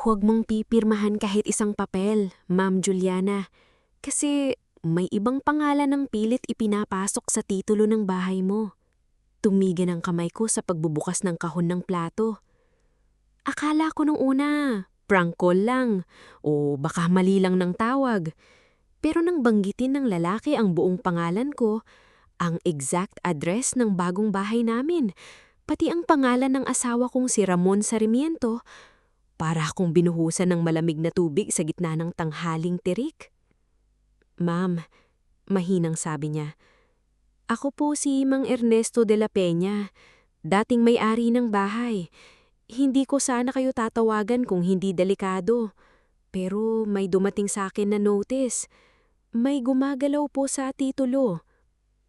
Huwag mong pipirmahan kahit isang papel, Ma'am Juliana. Kasi may ibang pangalan ng pilit ipinapasok sa titulo ng bahay mo. Tumigan ang kamay ko sa pagbubukas ng kahon ng plato. Akala ko nung una, prank call lang o baka mali lang ng tawag. Pero nang banggitin ng lalaki ang buong pangalan ko, ang exact address ng bagong bahay namin, pati ang pangalan ng asawa kong si Ramon Sarmiento, para akong binuhusan ng malamig na tubig sa gitna ng tanghaling tirik. Ma'am, mahinang sabi niya, ako po si Mang Ernesto de la Peña, dating may-ari ng bahay. Hindi ko sana kayo tatawagan kung hindi delikado. Pero may dumating sa akin na notice. May gumagalaw po sa titulo.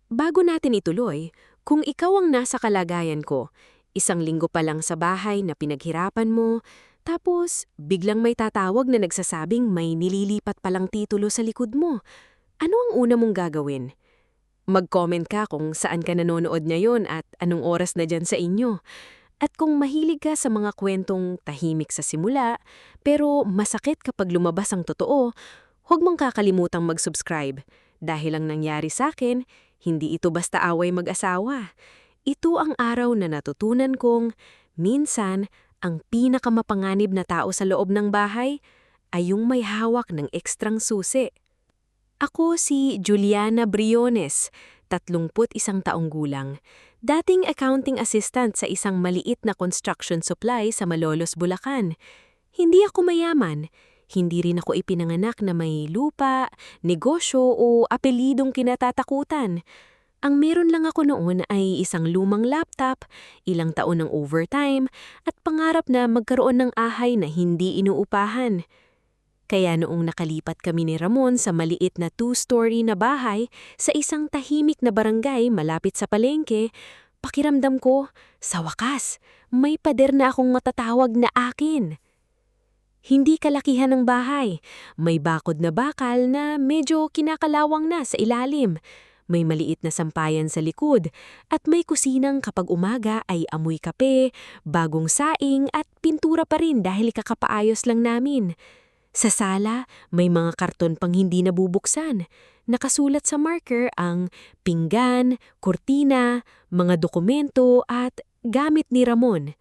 Bago natin ituloy, kung ikaw ang nasa kalagayan ko, 1 linggo pa lang sa bahay na pinaghirapan mo, tapos biglang may tatawag na nagsasabing may nililipat palang titulo sa likod mo, ano ang una mong gagawin? Mag-comment ka kung saan ka nanonood ngayon at anong oras na dyan sa inyo. At kung mahilig ka sa mga kwentong tahimik sa simula, pero masakit kapag lumabas ang totoo, huwag mong kakalimutang mag-subscribe. Dahil ang nangyari sa akin, hindi ito basta away mag-asawa. Ito ang araw na natutunan kong, minsan, ang pinakamapanganib na tao sa loob ng bahay ay yung may hawak ng ekstrang susi. Ako si Juliana Briones, 31 taong gulang. Dating accounting assistant sa isang maliit na construction supply sa Malolos, Bulacan. Hindi ako mayaman. Hindi rin ako ipinanganak na may lupa, negosyo o apelidong kinatatakutan. Ang meron lang ako noon ay isang lumang laptop, ilang taon ng overtime, at pangarap na magkaroon ng ahay na hindi inuupahan. Kaya noong nakalipat kami ni Ramon sa maliit na 2-story na bahay sa isang tahimik na barangay malapit sa palengke, pakiramdam ko, sa wakas, may pader na akong matatawag na akin. Hindi kalakihan ng bahay, may bakod na bakal na medyo kinakalawang na sa ilalim. May maliit na sampayan sa likod at may kusinang kapag umaga ay amoy kape, bagong saing at pintura pa rin dahil kakapaayos lang namin. Sa sala, may mga karton pang hindi nabubuksan. Nakasulat sa marker ang pinggan, kurtina, mga dokumento at gamit ni Ramon.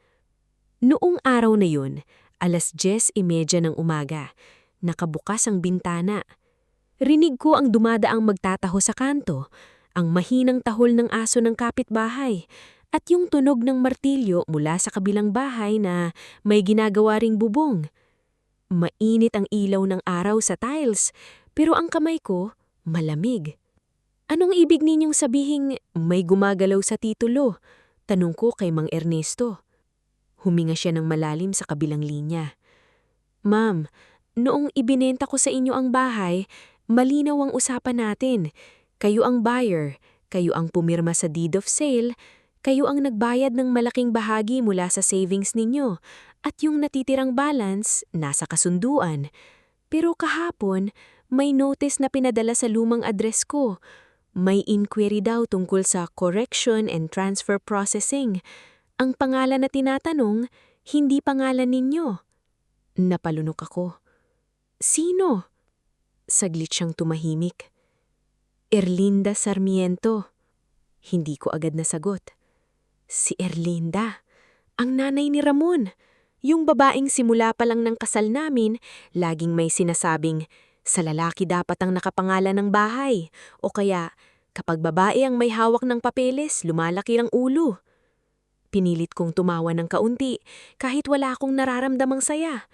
Noong araw na yun, 10:30 ng umaga, nakabukas ang bintana. Rinig ko ang dumadaang magtataho sa kanto, ang mahinang tahol ng aso ng kapitbahay, at yung tunog ng martilyo mula sa kabilang bahay na may ginagawa ring bubong. Mainit ang ilaw ng araw sa tiles, pero ang kamay ko, malamig. Anong ibig ninyong sabihing may gumagalaw sa titulo? Tanong ko kay Mang Ernesto. Huminga siya ng malalim sa kabilang linya. Ma'am, noong ibinenta ko sa inyo ang bahay, malinaw ang usapan natin. Kayo ang buyer, kayo ang pumirma sa deed of sale, kayo ang nagbayad ng malaking bahagi mula sa savings ninyo, at yung natitirang balance nasa kasunduan. Pero kahapon, may notice na pinadala sa lumang address ko. May inquiry daw tungkol sa correction and transfer processing. Ang pangalan na tinatanong, hindi pangalan ninyo. Napalunok ako. Sino? Saglit siyang tumahimik. Erlinda Sarmiento. Hindi ko agad nasagot. Si Erlinda, ang nanay ni Ramon. Yung babaeng simula pa lang ng kasal namin, laging may sinasabing, sa lalaki dapat ang nakapangalan ng bahay. O kaya, kapag babae ang may hawak ng papeles, lumalaki ang ulo. Pinilit kong tumawa ng kaunti, kahit wala akong nararamdamang saya.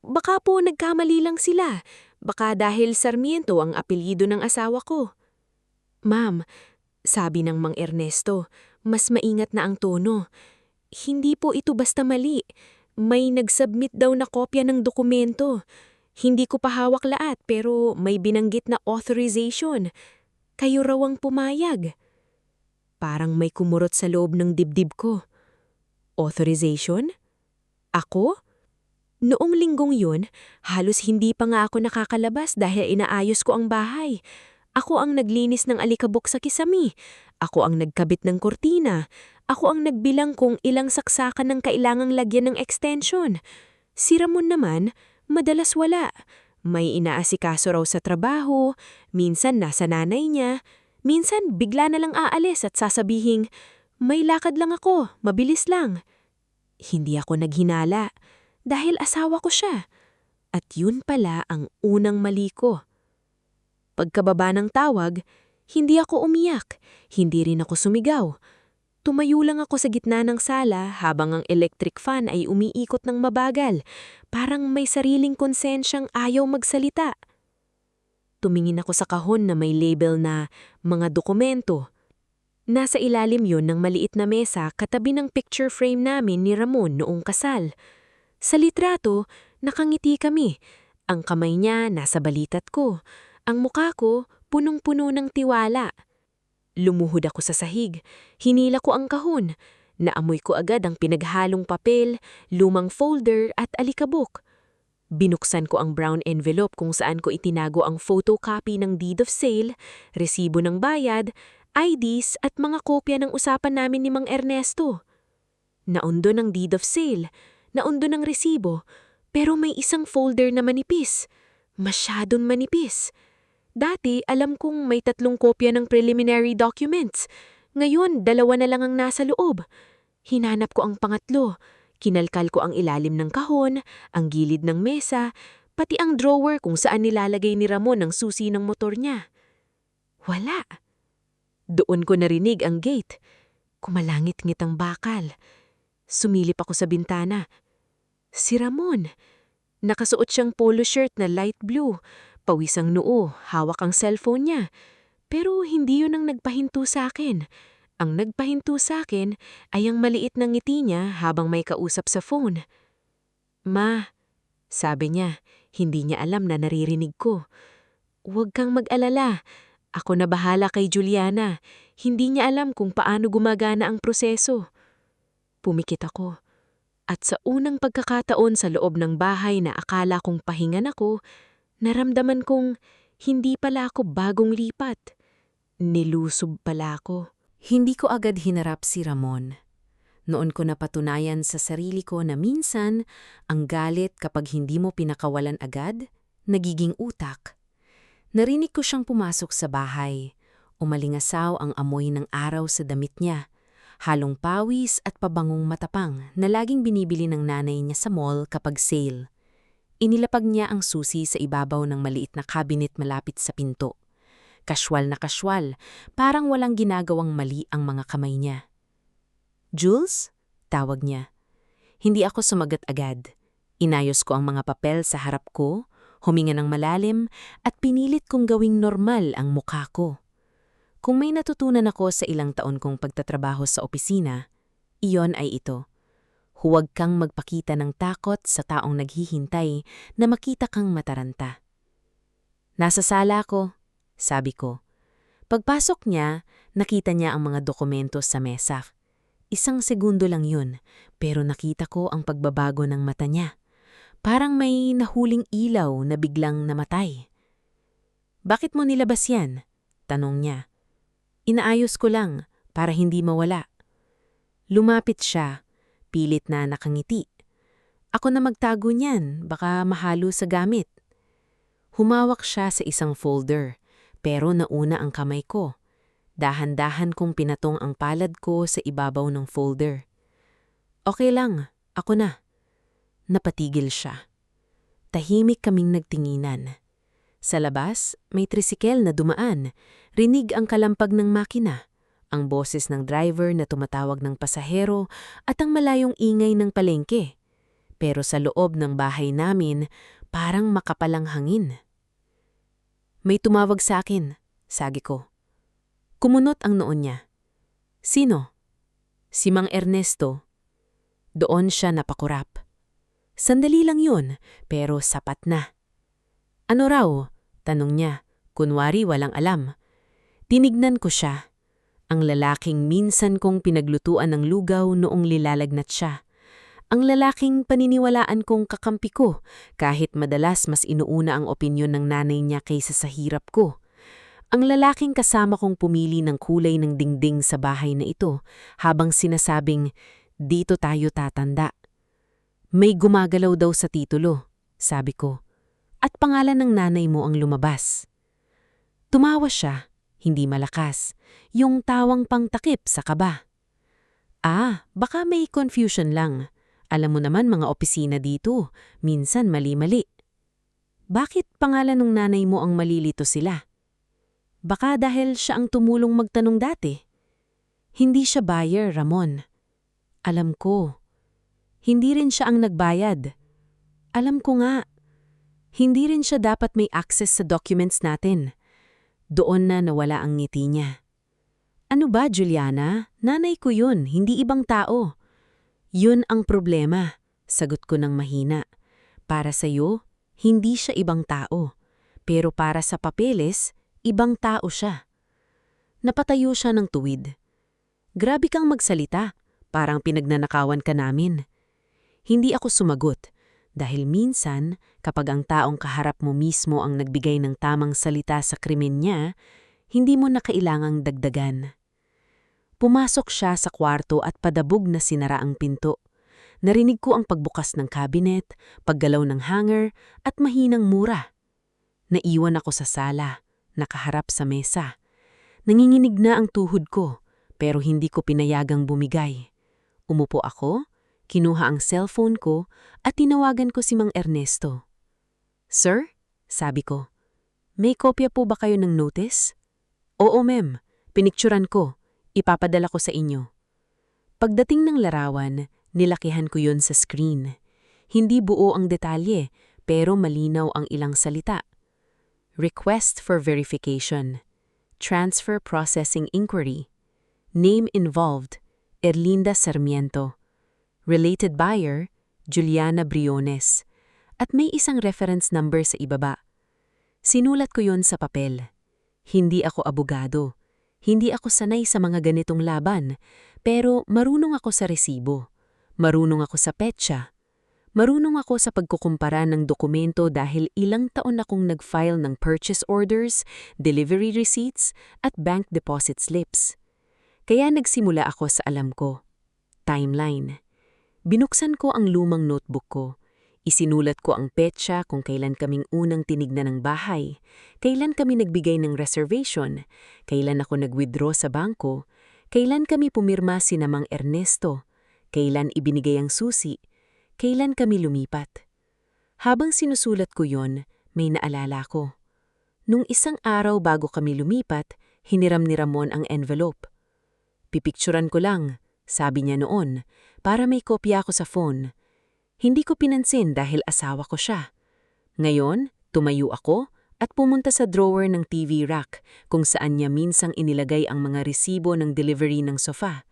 Baka po nagkamali lang sila. Baka dahil Sarmiento ang apelyido ng asawa ko. Ma'am, sabi ng Mang Ernesto, mas maingat na ang tono. Hindi po ito basta mali. May nag-submit daw na kopya ng dokumento. Hindi ko pa hawak lahat pero may binanggit na authorization. Kayo raw ang pumayag. Parang may kumurot sa loob ng dibdib ko. Authorization? Ako? Noong linggong yun, halos hindi pa nga ako nakakalabas dahil inaayos ko ang bahay. Ako ang naglinis ng alikabok sa kisami. Ako ang nagkabit ng kortina. Ako ang nagbilang kung ilang saksakan ng kailangang lagyan ng extension. Si Ramon naman, madalas wala. May inaasikaso raw sa trabaho, minsan nasa nanay niya, minsan bigla na lang aalis at sasabihing, "May lakad lang ako, mabilis lang." Hindi ako naghinala dahil asawa ko siya. At yun pala ang unang mali ko. Pagkababa ng tawag, hindi ako umiyak, hindi rin ako sumigaw. Tumayo lang ako sa gitna ng sala habang ang electric fan ay umiikot ng mabagal, parang may sariling konsensyang ayaw magsalita. Tumingin ako sa kahon na may label na mga dokumento. Nasa ilalim yon ng maliit na mesa katabi ng picture frame namin ni Ramon noong kasal. Sa litrato, nakangiti kami. Ang kamay niya nasa balitat ko. Ang mukha ko punong-puno ng tiwala. Lumuhod ako sa sahig, hinila ko ang kahon, naamoy ko agad ang pinaghalong papel, lumang folder at alikabok. Binuksan ko ang brown envelope kung saan ko itinago ang photocopy ng deed of sale, resibo ng bayad, IDs at mga kopya ng usapan namin ni Mang Ernesto. Naundo ng deed of sale, naundo ng resibo, pero may isang folder na manipis. Masyadong manipis. Dati, alam kong may 3 kopya ng preliminary documents. Ngayon, 2 na lang ang nasa loob. Hinanap ko ang pangatlo. Kinalkal ko ang ilalim ng kahon, ang gilid ng mesa, pati ang drawer kung saan nilalagay ni Ramon ang susi ng motor niya. Wala. Doon ko narinig ang gate. Kumalangit-ngit ang bakal. Sumilip ako sa bintana. Si Ramon. Nakasuot siyang polo shirt na light blue. Pawis ang noo, hawak ang cellphone niya. Pero hindi yun ang nagpahinto sa akin. Ang nagpahinto sa akin ay ang maliit na ngiti niya habang may kausap sa phone. "Ma," sabi niya, hindi niya alam na naririnig ko. "Huwag kang mag-alala. Ako na bahala kay Juliana. Hindi niya alam kung paano gumagana ang proseso." Pumikit ako. At sa unang pagkakataon sa loob ng bahay na akala kong pahingan ako, naramdaman kong hindi pala ako bagong lipat. Nilusob pala ako. Hindi ko agad hinarap si Ramon. Noon ko napatunayan sa sarili ko na minsan, ang galit kapag hindi mo pinakawalan agad, nagiging utak. Narinig ko siyang pumasok sa bahay. Umalingasaw ang amoy ng araw sa damit niya. Halong pawis at pabangong matapang na laging binibili ng nanay niya sa mall kapag sale. Inilapag niya ang susi sa ibabaw ng maliit na cabinet malapit sa pinto. Kasywal na kasywal, parang walang ginagawang mali ang mga kamay niya. "Jules?" tawag niya. Hindi ako sumagot agad. Inayos ko ang mga papel sa harap ko, huminga ng malalim at pinilit kong gawing normal ang mukha ko. Kung may natutunan ako sa ilang taon kong pagtatrabaho sa opisina, iyon ay ito. Huwag kang magpakita ng takot sa taong naghihintay na makita kang mataranta. "Nasa sala ko," sabi ko. Pagpasok niya, nakita niya ang mga dokumento sa mesa. 1 segundo lang yun, pero nakita ko ang pagbabago ng mata niya. Parang may nahuling ilaw na biglang namatay. "Bakit mo nilabas yan?" tanong niya. "Inaayos ko lang, para hindi mawala." Lumapit siya. Pilit na nakangiti. "Ako na magtago niyan, baka mahalo sa gamit." Humawak siya sa isang folder, pero nauna ang kamay ko. Dahan-dahan kong pinatong ang palad ko sa ibabaw ng folder. "Okay lang, ako na." Napatigil siya. Tahimik kaming nagtinginan. Sa labas, may tricycle na dumaan. Rinig ang kalampag ng makina, ang boses ng driver na tumatawag ng pasahero at ang malayong ingay ng palengke. Pero sa loob ng bahay namin, parang makapalang hangin. "May tumawag sa akin," sabi ko. Kumunot ang noon niya. "Sino?" "Si Mang Ernesto." Doon siya napakurap. Sandali lang yun, pero sapat na. "Ano raw?" tanong niya, kunwari walang alam. Tinignan ko siya. Ang lalaking minsan kong pinaglutuan ng lugaw noong lilalagnat siya. Ang lalaking paniniwalaan kong kakampi ko kahit madalas mas inuuna ang opinyon ng nanay niya kaysa sa hirap ko. Ang lalaking kasama kong pumili ng kulay ng dingding sa bahay na ito habang sinasabing, "Dito tayo tatanda." May gumagalaw daw sa titulo, sabi ko. At pangalan ng nanay mo ang lumabas. Tumawa siya, hindi malakas, yung tawang pangtakip sa kaba. Baka may confusion lang. Alam mo naman mga opisina dito, minsan mali-mali. Bakit pangalan ng nanay mo ang malilito sila? Baka dahil siya ang tumulong magtanong dati. Hindi siya buyer, Ramon. Alam ko. Hindi rin siya ang nagbayad. Alam ko nga. Hindi rin siya dapat may access sa documents natin. Doon na nawala ang ngiti niya. Ano ba, Juliana? Nanay ko yun, hindi ibang tao. Yun ang problema, sagot ko ng mahina. Para sa'yo, hindi siya ibang tao. Pero para sa papeles, ibang tao siya. Napatayo siya ng tuwid. Grabe kang magsalita, parang pinagnanakawan ka namin. Hindi ako sumagot, dahil minsan, kapag ang taong kaharap mo mismo ang nagbigay ng tamang salita sa krimen niya, hindi mo na kailangang dagdagan. Pumasok siya sa kwarto at padabog na sinara ang pinto. Narinig ko ang pagbukas ng cabinet, paggalaw ng hanger, at mahinang mura. Naiwan ako sa sala, nakaharap sa mesa. Nanginginig na ang tuhod ko, pero hindi ko pinayagang bumigay. Umupo ako, kinuha ang cellphone ko, at tinawagan ko si Mang Ernesto. Sir? Sabi ko. May kopya po ba kayo ng notice? Oo, ma'am. Pinicturan ko. Ipapadala ko sa inyo. Pagdating ng larawan, nilakihan ko yun sa screen. Hindi buo ang detalye, pero malinaw ang ilang salita. Request for verification. Transfer processing inquiry. Name involved, Erlinda Sarmiento. Related buyer, Juliana Briones. At may isang reference number sa ibaba. Sinulat ko yun sa papel. Hindi ako abogado. Hindi ako sanay sa mga ganitong laban, pero marunong ako sa resibo. Marunong ako sa petsa. Marunong ako sa pagkukumpara ng dokumento dahil ilang taon akong nag-file ng purchase orders, delivery receipts, at bank deposit slips. Kaya nagsimula ako sa alam ko. Timeline. Binuksan ko ang lumang notebook ko. Isinulat ko ang petsa kung kailan kaming unang tinignan ng bahay, kailan kami nagbigay ng reservation, kailan ako nag-withdraw sa bangko, kailan kami pumirma si Mang Ernesto, kailan ibinigay ang susi, kailan kami lumipat. Habang sinusulat ko yon, may naalala ko. Nung isang araw bago kami lumipat, hiniram ni Ramon ang envelope. Pipicturan ko lang, sabi niya noon, para may kopya ako sa phone. Hindi ko pinansin dahil asawa ko siya. Ngayon, tumayo ako at pumunta sa drawer ng TV rack kung saan niya minsang inilagay ang mga resibo ng delivery ng sofa.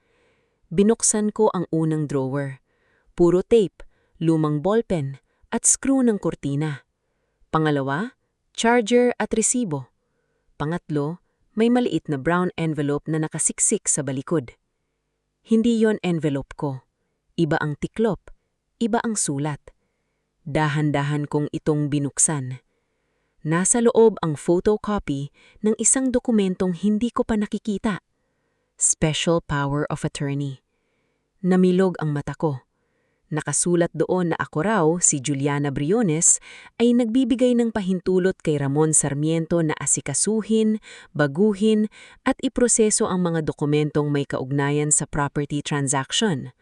Binuksan ko ang unang drawer. Puro tape, lumang ballpen at screw ng kurtina. Pangalawa, charger at resibo. Pangatlo, may maliit na brown envelope na nakasiksik sa balikod. Hindi yon envelope ko. Iba ang tiklop. Iba ang sulat. Dahan-dahan kong itong binuksan. Nasa loob ang photocopy ng isang dokumentong hindi ko pa nakikita. Special Power of Attorney. Namilog ang mata ko. Nakasulat doon na ako raw, si Juliana Briones, ay nagbibigay ng pahintulot kay Ramon Sarmiento na asikasuhin, baguhin, at iproseso ang mga dokumentong may kaugnayan sa property transaction.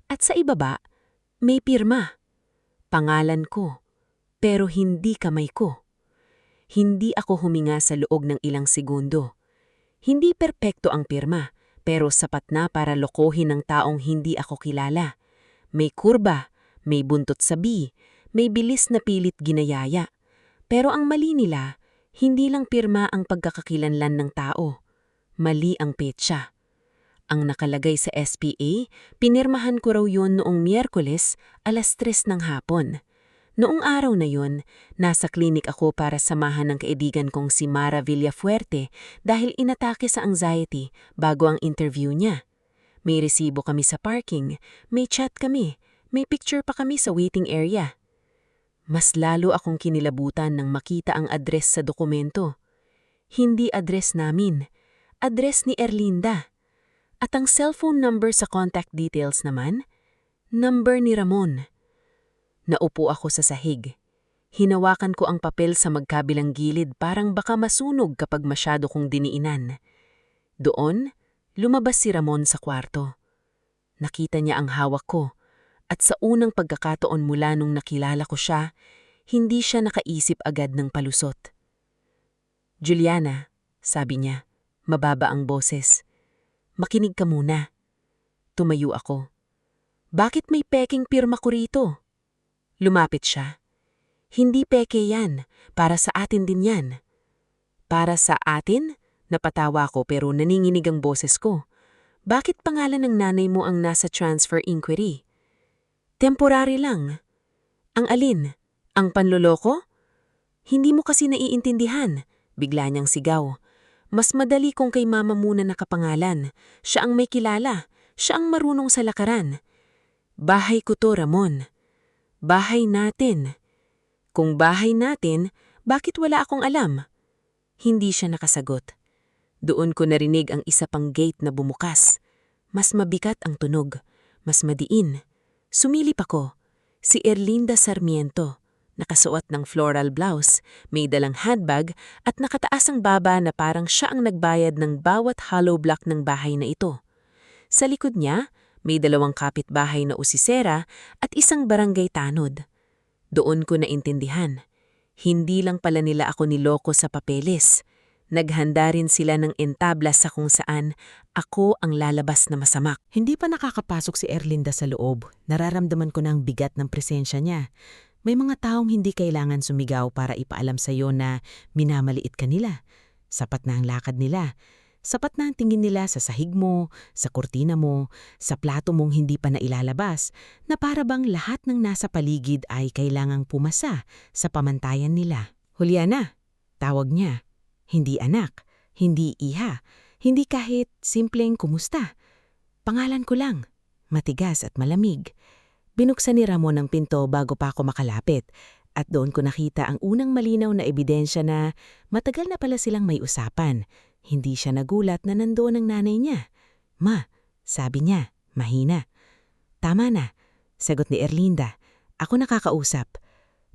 At sa ibaba, may pirma. Pangalan ko, pero hindi kamay ko. Hindi ako huminga sa loob ng ilang segundo. Hindi perpekto ang pirma, pero sapat na para lokohin ng taong hindi ako kilala. May kurba, may buntot sa B, may bilis na pilit ginayaya. Pero ang mali nila, hindi lang pirma ang pagkakakilanlan ng tao. Mali ang petsa. Ang nakalagay sa SPA, pinirmahan ko raw yun noong Miyerkules, 3:00 ng hapon. Noong araw na yun, nasa klinik ako para samahan ng kaibigan kong si Mara Villafuerte dahil inatake sa anxiety bago ang interview niya. May resibo kami sa parking, may chat kami, may picture pa kami sa waiting area. Mas lalo akong kinilabutan nang makita ang address sa dokumento. Hindi address namin, address ni Erlinda. At ang cellphone number sa contact details naman, number ni Ramon. Naupo ako sa sahig. Hinawakan ko ang papel sa magkabilang gilid parang baka masunog kapag masyado kong diniinan. Doon, lumabas si Ramon sa kwarto. Nakita niya ang hawak ko at sa unang pagkakataon mula nung nakilala ko siya, hindi siya nakaisip agad ng palusot. "Juliana," sabi niya, mababa ang boses. "Makinig ka muna." Tumayo ako. "Bakit may peking pirma ko rito?" Lumapit siya. "Hindi peke yan. Para sa atin din yan." "Para sa atin?" Napatawa ko pero naninginig ang boses ko. "Bakit pangalan ng nanay mo ang nasa transfer inquiry?" "Temporary lang." "Ang alin? Ang panloloko?" "Hindi mo kasi naiintindihan." Bigla niyang sigaw. "Mas madali kung kay mama muna nakapangalan. Siya ang may kilala. Siya ang marunong sa lakaran." "Bahay ko to, Ramon." "Bahay natin." "Kung bahay natin, bakit wala akong alam?" Hindi siya nakasagot. Doon ko narinig ang isa pang gate na bumukas. Mas mabigat ang tunog. Mas madiin. Sumilip ako. Si Erlinda Sarmiento. Nakasuot ng floral blouse, may dalang handbag at nakataas ang baba na parang siya ang nagbayad ng bawat hollow block ng bahay na ito. Sa likod niya, may 2 kapitbahay na usisera at isang barangay tanod. Doon ko naintindihan. Hindi lang pala nila ako niloko sa papeles. Naghanda rin sila ng entabla sa kung saan ako ang lalabas na masamak. Hindi pa nakakapasok si Erlinda sa loob. Nararamdaman ko na ang bigat ng presensya niya. May mga taong hindi kailangan sumigaw para ipaalam sa iyo na minamaliit ka nila. Sapat na ang lakad nila. Sapat na ang tingin nila sa sahig mo, sa kurtina mo, sa plato mong hindi pa nailalabas, na para bang lahat ng nasa paligid ay kailangang pumasa sa pamantayan nila. "Juliana," tawag niya. Hindi anak, hindi iha, hindi kahit simpleng kumusta. Pangalan ko lang, matigas at malamig. Binuksan ni Ramon ang pinto bago pa ako makalapit at doon ko nakita ang unang malinaw na ebidensya na matagal na pala silang may usapan. Hindi siya nagulat na nandoon ang nanay niya. "Ma," sabi niya, mahina. "Tama na," sagot ni Erlinda. "Ako nakakausap."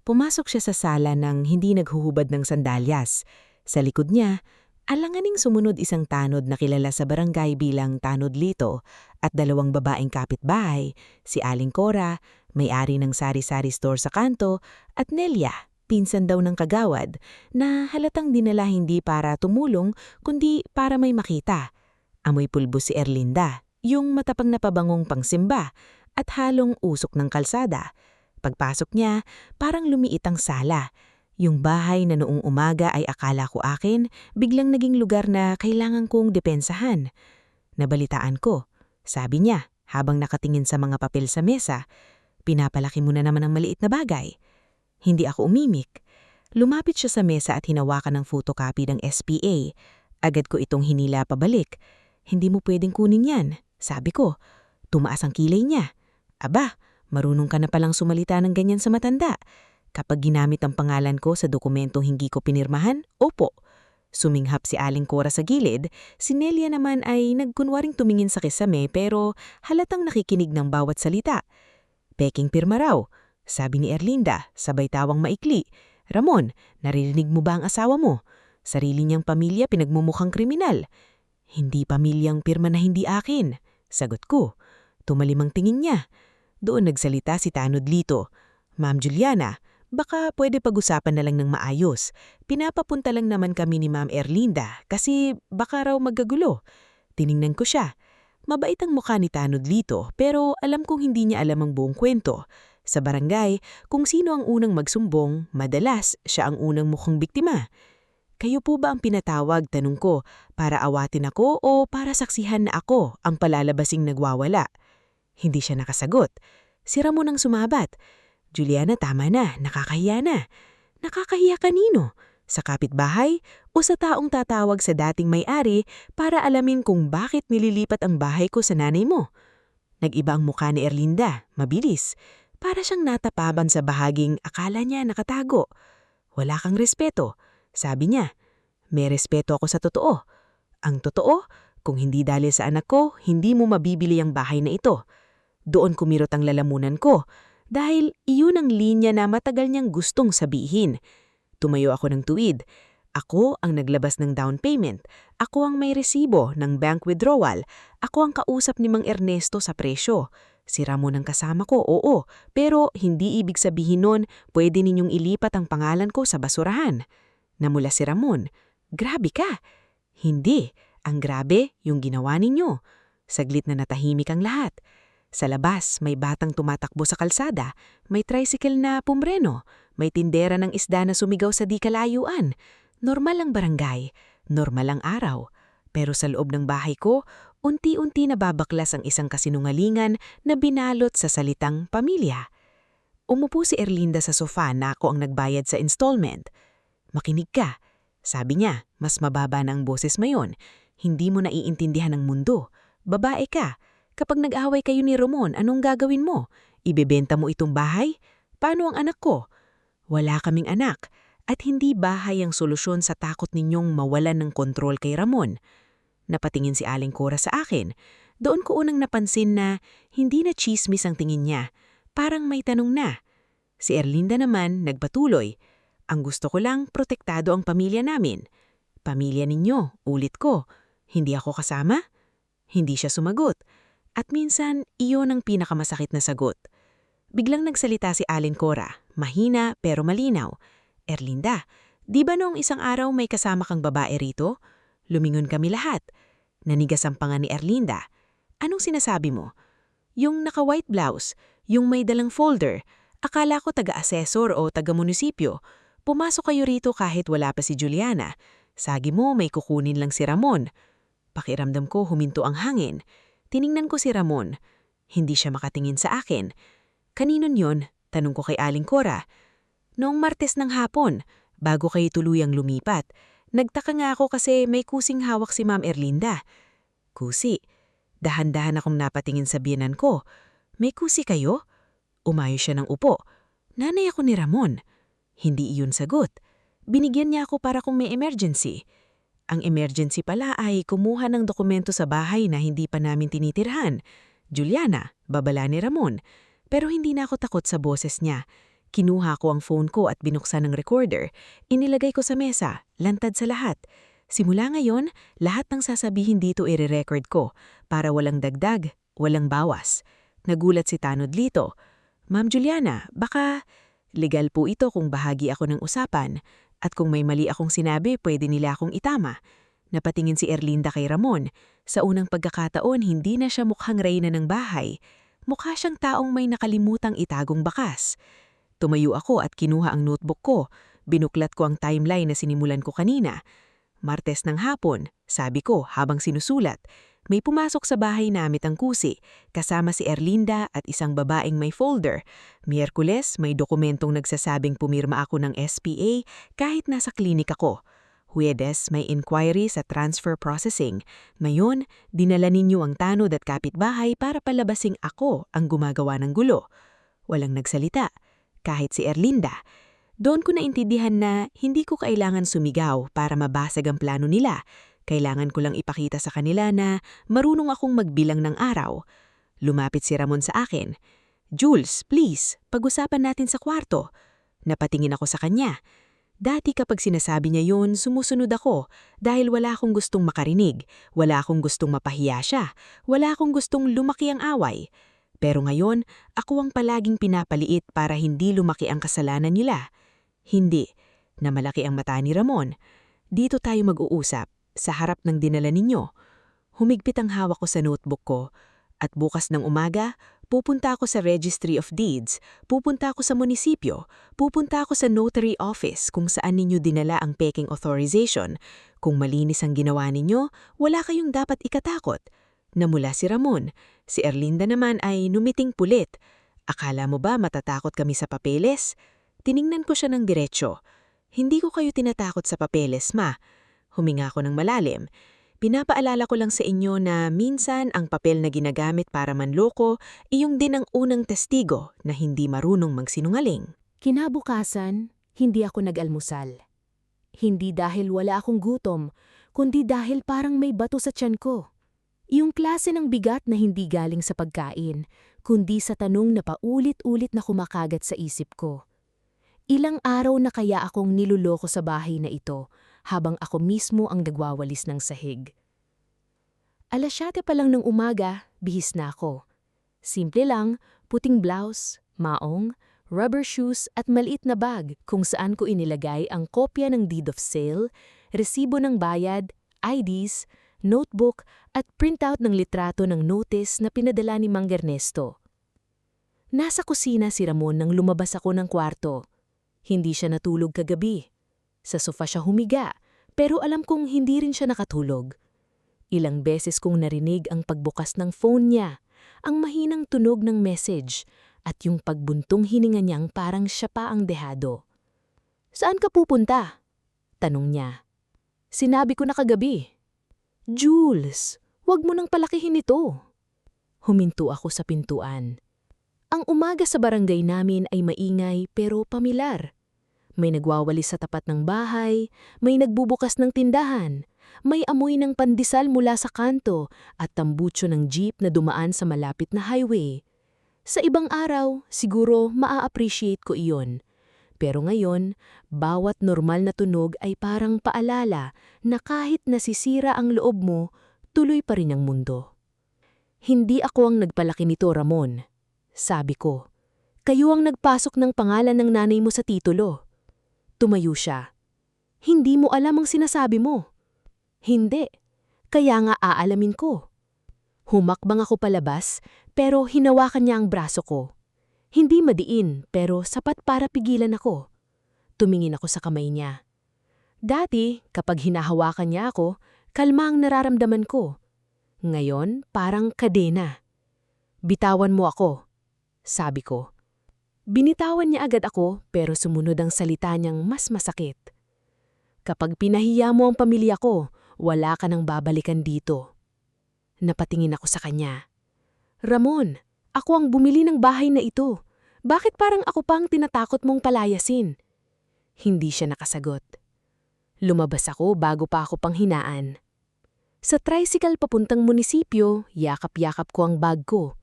Pumasok siya sa sala nang hindi naghuhubad ng sandalyas. Sa likod niya, alanganing sumunod isang tanod na kilala sa barangay bilang Tanod Lito at 2 babaeng kapitbahay, si Aling Cora, may-ari ng sari-sari store sa kanto, at Nelia, pinsan daw ng kagawad, na halatang dinala hindi para tumulong kundi para may makita. Amoy pulbo si Erlinda, yung matapang na pabangong pangsimba at halong usok ng kalsada. Pagpasok niya, parang lumiit ang sala. Yung bahay na noong umaga ay akala ko akin, biglang naging lugar na kailangan kong depensahan. "Nabalitaan ko," sabi niya habang nakatingin sa mga papel sa mesa. "Pinapalaki mo na naman ang maliit na bagay." Hindi ako umimik. Lumapit siya sa mesa at hinawakan ng photocopy ng SPA. Agad ko itong hinila pabalik. "Hindi mo pwedeng kunin yan," sabi ko. Tumaas ang kilay niya. "Aba, marunong ka na palang sumalita ng ganyan sa matanda. Kapag ginamit ang pangalan ko sa dokumentong hindi ko pinirmahan, opo." Suminghap si Aling Cora sa gilid, si Nelia naman ay nagkunwaring tumingin sa kisame pero halatang nakikinig ng bawat salita. "Peking pirma raw," sabi ni Erlinda, sabay tawang maikli. "Ramon, naririnig mo ba ang asawa mo? Sarili niyang pamilya pinagmumukhang kriminal." "Hindi pamilyang pirma na hindi akin," sagot ko. Tumalim ang tingin niya. Doon nagsalita si Tanod Lito. "Ma'am Juliana, baka pwede pag-usapan na lang ng maayos. Pinapapunta lang naman kami ni Ma'am Erlinda kasi baka raw magagulo." Tiningnan ko siya. Mabait ang mukha ni Tanod Lito pero alam kong hindi niya alam ang buong kwento. Sa barangay, kung sino ang unang magsumbong, madalas siya ang unang mukhang biktima. "Kayo po ba ang pinatawag?" tanong ko, para awatin ako o para saksihan na ako ang palalabasing nagwawala. Hindi siya nakasagot. Si Ramon ang sumabat. "Juliana, tama na. Nakakahiya na." "Nakakahiya kanino? Sa kapitbahay o sa taong tatawag sa dating may-ari para alamin kung bakit nililipat ang bahay ko sa nanay mo?" Nag-iba ang mukha ni Erlinda, mabilis. Para siyang natapaban sa bahaging akala niya nakatago. "Wala kang respeto," sabi niya. "May respeto ako sa totoo. Ang totoo, kung hindi dahil sa anak ko, hindi mo mabibili ang bahay na ito." Doon kumirot ang lalamunan ko. dahil iyon ang linya na matagal niyang gustong sabihin. Tumayo ako ng tuwid. Ako ang naglabas ng down payment. Ako ang may resibo ng bank withdrawal. Ako ang kausap ni Mang Ernesto sa presyo. Si Ramon ang kasama ko, oo, pero hindi ibig sabihin nun pwede ninyong ilipat ang pangalan ko sa basurahan. Namula si Ramon. Grabe ka! Hindi. Ang grabe yung ginawa ninyo. Saglit na natahimik ang lahat. Sa labas, may batang tumatakbo sa kalsada, may tricycle na pumreno, may tindera ng isda na sumigaw sa di kalayuan. Normal ang barangay, normal ang araw. Pero sa loob ng bahay ko, unti-unti nababaklas ang isang kasinungalingan na binalot sa salitang pamilya. Umupo si Erlinda sa sofa na ako ang nagbayad sa installment. Makinig ka. Sabi niya, mas mababa na ang boses mo yun. Hindi mo naiintindihan ang mundo. Babae ka. Kapag nag-away kayo ni Ramon, anong gagawin mo? Ibebenta mo itong bahay? Paano ang anak ko? Wala kaming anak. At hindi bahay ang solusyon sa takot ninyong mawalan ng kontrol kay Ramon. Napatingin si Aling Cora sa akin. Doon ko unang napansin na hindi na chismis ang tingin niya. Parang may tanong na. Si Erlinda naman nagpatuloy. Ang gusto ko lang, protektado ang pamilya namin. Pamilya ninyo, ulit ko. Hindi ako kasama? Hindi siya sumagot. At minsan, iyon ang pinakamasakit na sagot. Biglang nagsalita si Aling Cora, mahina pero malinaw. Erlinda, di ba noong isang araw may kasama kang babae rito? Lumingon kami lahat. Nanigas ang panga ni Erlinda. Anong sinasabi mo? Yung naka-white blouse, yung may dalang folder. Akala ko taga-asesor o taga-munisipyo. Pumasok kayo rito kahit wala pa si Juliana. Sagi mo may kukunin lang si Ramon. Pakiramdam ko huminto ang hangin. Tiningnan ko si Ramon. Hindi siya makatingin sa akin. Kaninon yon? Tanong ko kay Aling Cora. Noong Martes ng hapon, bago kayo tuluyang lumipat, nagtaka nga ako kasi may kusing hawak si Ma'am Erlinda. Kusi. Dahan-dahan akong napatingin sa biyenan ko. May kusi kayo? Umayo siya ng upo. Nanay ako ni Ramon. Hindi iyon sagot. Binigyan niya ako para kung may emergency. Ang emergency pala ay kumuha ng dokumento sa bahay na hindi pa namin tinitirhan. Juliana, babala ni Ramon. Pero hindi na ako takot sa boses niya. Kinuha ko ang phone ko at binuksan ang recorder. Inilagay ko sa mesa, lantad sa lahat. Simula ngayon, lahat ng sasabihin dito i-record ko para walang dagdag, walang bawas. Nagulat si Tanod Lito. Ma'am Juliana, baka legal po ito kung bahagi ako ng usapan at kung may mali akong sinabi, pwede nila akong itama. Napatingin si Erlinda kay Ramon. Sa unang pagkakataon, hindi na siya mukhang reyna ng bahay. Mukha siyang taong may nakalimutang itagong bakas. Tumayo ako at kinuha ang notebook ko. Binuklat ko ang timeline na sinimulan ko kanina. Martes ng hapon, sabi ko habang sinusulat, may pumasok sa bahay namin ang kusi, kasama si Erlinda at isang babaeng may folder. Miyerkules, may dokumentong nagsasabing pumirma ako ng SPA kahit nasa klinik ako. Huwebes, may inquiry sa transfer processing. Ngayon, dinala ninyo ang tanod at kapitbahay para palabasing ako ang gumagawa ng gulo. Walang nagsalita. Kahit si Erlinda. Doon ko naintindihan na hindi ko kailangan sumigaw para mabasag ang plano nila. Kailangan ko lang ipakita sa kanila na marunong akong magbilang ng araw. Lumapit si Ramon sa akin. Jules, please, pag-usapan natin sa kwarto. Napatingin ako sa kanya. Dati kapag sinasabi niya yun, sumusunod ako dahil wala akong gustong makarinig, wala akong gustong mapahiya siya, wala akong gustong lumaki ang away. Pero ngayon, ako ang palaging pinapaliit para hindi lumaki ang kasalanan nila. Hindi, na malaki ang mata ni Ramon. Dito tayo mag-uusap, sa harap ng dinala ninyo. Humigpit ang hawak ko sa notebook ko. At bukas ng umaga, pupunta ako sa Registry of Deeds, pupunta ako sa munisipyo, pupunta ako sa notary office kung saan ninyo dinala ang peking authorization. Kung malinis ang ginawa ninyo, wala kayong dapat ikatakot. Namula si Ramon. Si Erlinda naman ay numiting pulit. Akala mo ba matatakot kami sa papeles? Tiningnan ko siya ng diretsyo. Hindi ko kayo tinatakot sa papeles, ma. Huminga ko ng malalim. Pinapaalala ko lang sa inyo na minsan ang papel na ginagamit para manloko, iyong din ang unang testigo na hindi marunong magsinungaling. Kinabukasan, hindi ako nag-almusal. Hindi dahil wala akong gutom, kundi dahil parang may bato sa tiyan ko. Yung klase ng bigat na hindi galing sa pagkain, kundi sa tanong na paulit-ulit na kumakagat sa isip ko. Ilang araw na kaya akong niluloko sa bahay na ito habang ako mismo ang nagwawalis ng sahig. 7:00 pa lang ng umaga, bihis na ako. Simple lang, puting blouse, maong, rubber shoes at maliit na bag kung saan ko inilagay ang kopya ng deed of sale, resibo ng bayad, IDs, notebook at printout ng litrato ng notice na pinadala ni Mang Ernesto. Nasa kusina si Ramon nang lumabas ako ng kwarto. Hindi siya natulog kagabi. Sa sofa siya humiga, pero alam kong hindi rin siya nakatulog. Ilang beses kong narinig ang pagbukas ng phone niya, ang mahinang tunog ng message, at yung pagbuntong hininga niyang parang siya pa ang dehado. "Saan ka pupunta?" tanong niya. Sinabi ko na kagabi. "Jules, wag mo nang palakihin ito." Huminto ako sa pintuan. Ang umaga sa barangay namin ay maingay pero pamilar. May nagwawalis sa tapat ng bahay, may nagbubukas ng tindahan, may amoy ng pandesal mula sa kanto at tambucho ng jeep na dumaan sa malapit na highway. Sa ibang araw, siguro maa-appreciate ko iyon. Pero ngayon, bawat normal na tunog ay parang paalala na kahit nasisira ang loob mo, tuloy pa rin ang mundo. "Hindi ako ang nagpalaki nito, Ramon," sabi ko. "Kayo ang nagpasok ng pangalan ng nanay mo sa titulo." Tumayo siya. "Hindi mo alam ang sinasabi mo." "Hindi. Kaya nga aalamin ko." Humakbang ako palabas, pero hinawakan niya ang braso ko. Hindi madiin, pero sapat para pigilan ako. Tumingin ako sa kamay niya. Dati, kapag hinahawakan niya ako, kalma ang nararamdaman ko. Ngayon, parang kadena. "Bitawan mo ako," sabi ko. Binitawan niya agad ako, pero sumunod ang salita niyang mas masakit. "Kapag pinahiya mo ang pamilya ko, wala ka nang babalikan dito." Napatingin ako sa kanya. "Ramon, ako ang bumili ng bahay na ito. Bakit parang ako pang tinatakot mong palayasin?" Hindi siya nakasagot. Lumabas ako bago pa ako panghinaan. Sa tricycle papuntang munisipyo, yakap-yakap ko ang bag ko.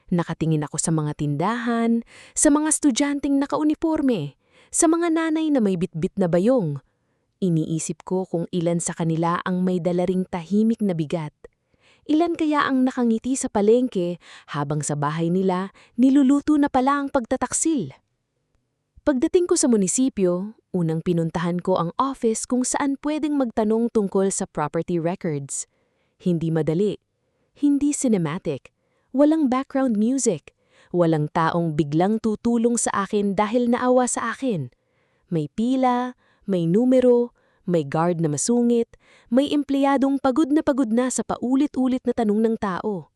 Nakatingin ako sa mga tindahan, sa mga estudyanteng nakauniforme, sa mga nanay na may bitbit na bayong. Iniisip ko kung ilan sa kanila ang may dala ring tahimik na bigat. Ilan kaya ang nakangiti sa palengke habang sa bahay nila niluluto na pala ang pagtataksil. Pagdating ko sa munisipyo, unang pinuntahan ko ang office kung saan pwedeng magtanong tungkol sa property records. Hindi madali, hindi cinematic, walang background music, walang taong biglang tutulong sa akin dahil naawa sa akin. May pila, may numero, may guard na masungit, may empleyadong pagod na sa paulit-ulit na tanong ng tao.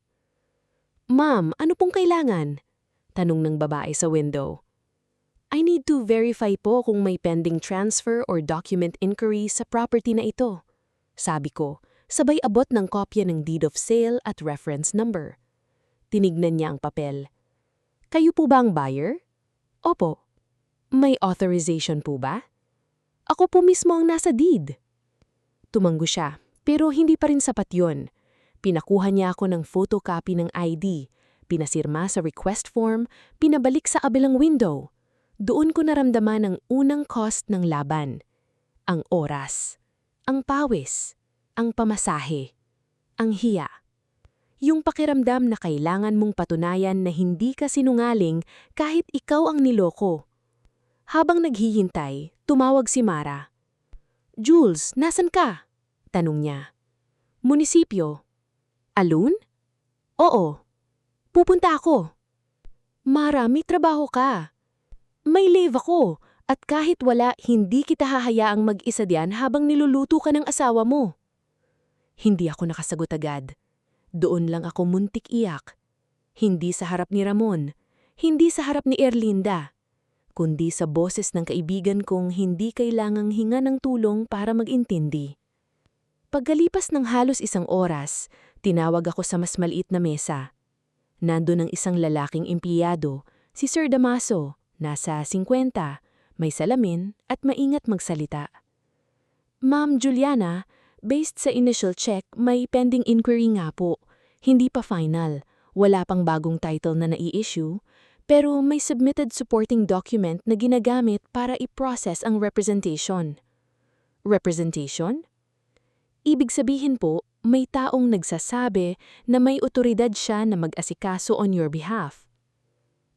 "Ma'am, ano pong kailangan?" tanong ng babae sa window. "I need to verify po kung may pending transfer or document inquiry sa property na ito," sabi ko, sabay abot ng kopya ng deed of sale at reference number. Tinignan niya ang papel. "Kayo po ba ang buyer?" "Opo." "May authorization po ba?" "Ako po mismo ang nasa deed." Tumanggo siya, pero hindi pa rin sapat yun. Pinakuha niya ako ng photocopy ng ID, pinasirma sa request form, pinabalik sa kabilang window. Doon ko naramdaman ang unang cost ng laban. Ang oras, ang pawis, ang pamasahe, ang hiya. Yung pakiramdam na kailangan mong patunayan na hindi ka sinungaling kahit ikaw ang niloko. Habang naghihintay, tumawag si Mara. "Jules, nasan ka?" tanong niya. "Munisipyo." "Alone?" "Oo." "Pupunta ako." "Mara, may trabaho ka." "May leave ako, at kahit wala, hindi kita hahayaang mag-isa diyan habang niluluto ka ng asawa mo." Hindi ako nakasagot agad. Doon lang ako muntik iyak. Hindi sa harap ni Ramon, hindi sa harap ni Erlinda, kundi sa boses ng kaibigan kong hindi kailangang hinga ng tulong para mag-intindi. Pagkalipas ng halos 1 oras, tinawag ako sa mas maliit na mesa. Nandun ang isang lalaking empleyado, si Sir Damaso, nasa 50, may salamin at maingat magsalita. "Ma'am Juliana, based sa initial check, may pending inquiry nga po. Hindi pa final. Wala pang bagong title na nai-issue, pero may submitted supporting document na ginagamit para i-process ang representation. Representation? Ibig sabihin po, may taong nagsasabi na may otoridad siya na mag-asikaso on your behalf.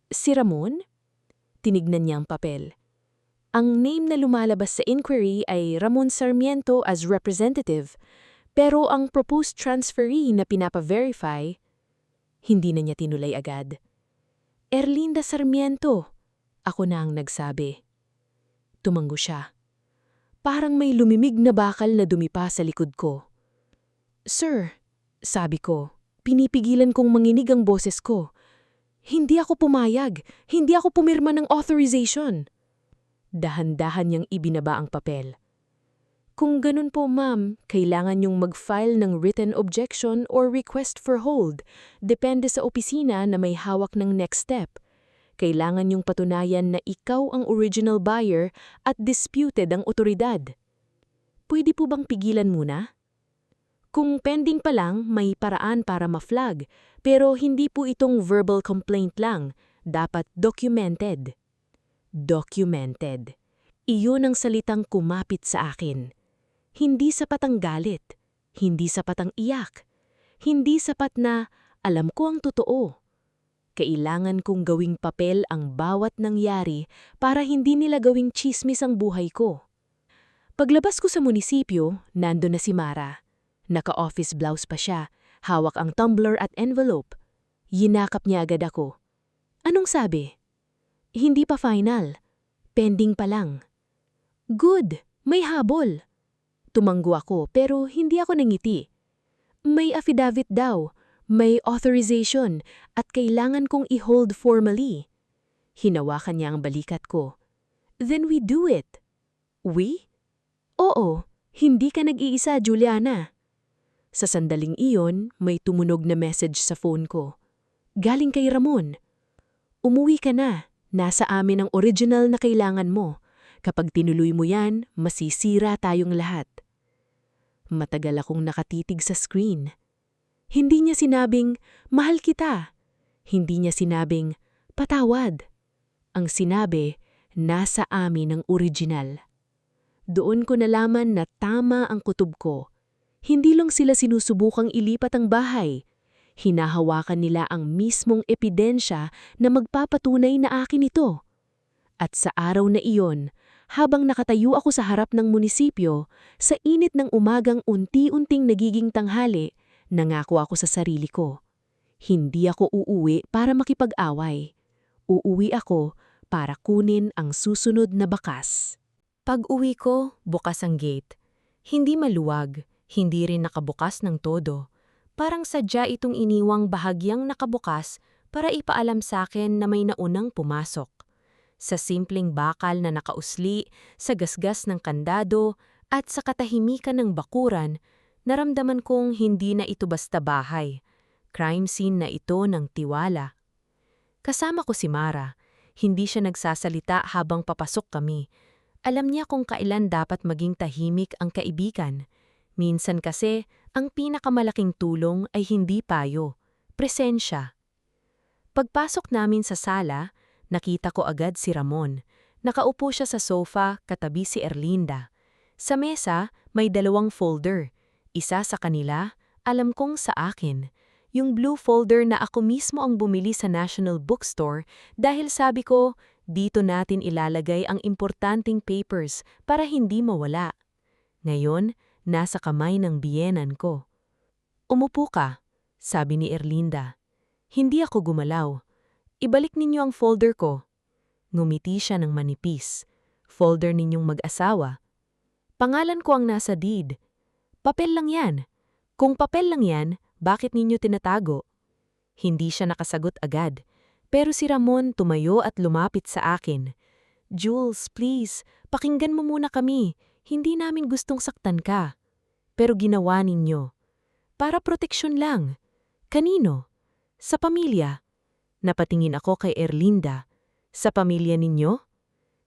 Si Ramon? Tinignan niya ang papel. Ang name na lumalabas sa inquiry ay Ramon Sarmiento as representative, pero ang proposed transferee na pinapa-verify, hindi na niya tinulay agad. Erlinda Sarmiento, ako na ang nagsabi. Tumanggo siya. Parang may lumimig na bakal na dumipa sa likod ko. Sir, sabi ko, pinipigilan kong manginig ang boses ko. Hindi ako pumayag, hindi ako pumirma ng authorization. Dahan-dahan niyang ibinaba ang papel. Kung ganun po ma'am, kailangan niyong mag-file ng written objection or request for hold. Depende sa opisina na may hawak ng next step. Kailangan niyong patunayan na ikaw ang original buyer at disputed ang otoridad. Pwede po bang pigilan muna? Kung pending pa lang, may paraan para ma-flag, pero hindi po itong verbal complaint lang, dapat documented. Documented. Iyon ang salitang kumapit sa akin. Hindi sapat ang galit, hindi sapat ang iyak, hindi sapat na alam ko ang totoo. Kailangan kong gawing papel ang bawat nangyari para hindi nila gawing tsismis ang buhay ko. Paglabas ko sa munisipyo, nando na si Mara. Naka-office blouse pa siya, hawak ang tumbler at envelope. Yinakap niya agad ako. Anong sabi? Hindi pa final. Pending pa lang. Good, may habol. Tumanggo ako pero hindi ako nangiti. May affidavit daw. May authorization at kailangan kong i-hold formally. Hinawakan niya ang balikat ko. Then we do it. We? Oo, hindi ka nag-iisa, Juliana. Sa sandaling iyon, may tumunog na message sa phone ko. Galing kay Ramon. Umuwi ka na. Nasa amin ang original na kailangan mo. Kapag tinuloy mo yan, masisira tayong lahat. Matagal akong nakatitig sa screen. Hindi niya sinabing, mahal kita. Hindi niya sinabing, patawad. Ang sinabi, nasa amin ang original. Doon ko nalaman na tama ang kutob ko. Hindi lang sila sinusubukang ilipat ang bahay. Hinahawakan nila ang mismong ebidensya na magpapatunay na akin ito. At sa araw na iyon, habang nakatayo ako sa harap ng munisipyo, sa init ng umagang unti-unting nagiging tanghali, nangako ako sa sarili ko. Hindi ako uuwi para makipag-away. Uuwi ako para kunin ang susunod na bakas. Pag-uwi ko, bukas ang gate. Hindi maluwag, hindi rin nakabukas ng todo. Parang sadya itong iniwang bahagyang nakabukas para ipaalam sa akin na may naunang pumasok. Sa simpleng bakal na nakausli, sa gasgas ng kandado, at sa katahimikan ng bakuran, naramdaman kong hindi na ito basta bahay. Crime scene na ito ng tiwala. Kasama ko si Mara. Hindi siya nagsasalita habang papasok kami. Alam niya kung kailan dapat maging tahimik ang kaibigan. Minsan kasi, ang pinakamalaking tulong ay hindi payo, presensya. Pagpasok namin sa sala, nakita ko agad si Ramon. Nakaupo siya sa sofa, katabi si Erlinda. Sa mesa, may 2 folder. Isa sa kanila, alam kong sa akin. Yung blue folder na ako mismo ang bumili sa National Bookstore dahil sabi ko, dito natin ilalagay ang importanteng papers para hindi mawala. Ngayon, nasa kamay ng biyenan ko. Umupo ka, sabi ni Erlinda. Hindi ako gumalaw. Ibalik ninyo ang folder ko. Ngumiti siya ng manipis. Folder ninyong mag-asawa. Pangalan ko ang nasa deed. Papel lang yan. Kung papel lang yan, bakit ninyo tinatago? Hindi siya nakasagot agad. Pero si Ramon tumayo at lumapit sa akin. Jules, please, pakinggan mo muna kami. Hindi namin gustong saktan ka. Pero ginawa ninyo. Para proteksyon lang. Kanino? Sa pamilya. Napatingin ako kay Erlinda. Sa pamilya ninyo?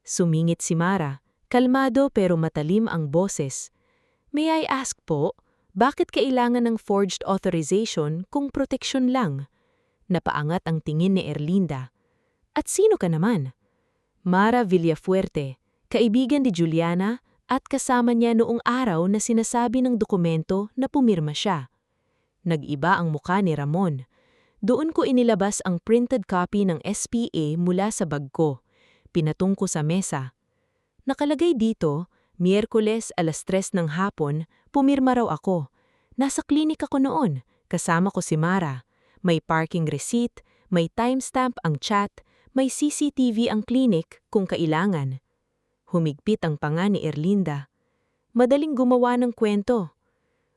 Sumingit si Mara. Kalmado pero matalim ang boses. May I ask po, bakit kailangan ng forged authorization kung proteksyon lang? Napaangat ang tingin ni Erlinda. At sino ka naman? Mara Villafuerte, kaibigan ni Juliana at kasama niya noong araw na sinasabi ng dokumento na pumirma siya. Nag-iba ang mukha ni Ramon. Doon ko inilabas ang printed copy ng SPA mula sa bag ko. Pinatung ko sa mesa. Nakalagay dito, Miyerkules 3:00 ng hapon, pumirma raw ako. Nasa klinik ako noon, kasama ko si Mara. May parking receipt, may timestamp ang chat, may CCTV ang klinik kung kailangan. Humigpit ang panga ni Erlinda. Madaling gumawa ng kwento.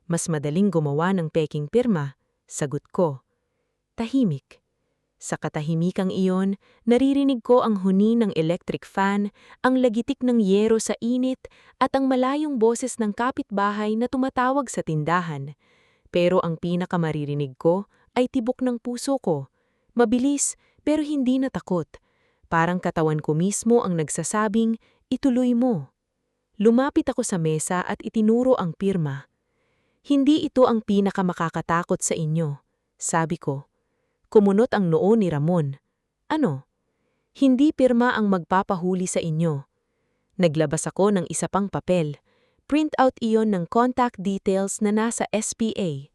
Mas madaling gumawa ng peking pirma, sagot ko. Tahimik. Sa katahimikang iyon, naririnig ko ang huni ng electric fan, ang lagitik ng yero sa init, at ang malayong boses ng kapitbahay na tumatawag sa tindahan. Pero ang pinakamaririnig ko ay tibok ng puso ko. Mabilis, pero hindi natakot. Parang katawan ko mismo ang nagsasabing, ituloy mo. Lumapit ako sa mesa at itinuro ang pirma. Hindi ito ang pinakamakakatakot sa inyo, sabi ko. Kumunot ang noo ni Ramon. Ano? Hindi pirma ang magpapahuli sa inyo. Naglabas ako ng isa pang papel. Print out iyon ng contact details na nasa SPA.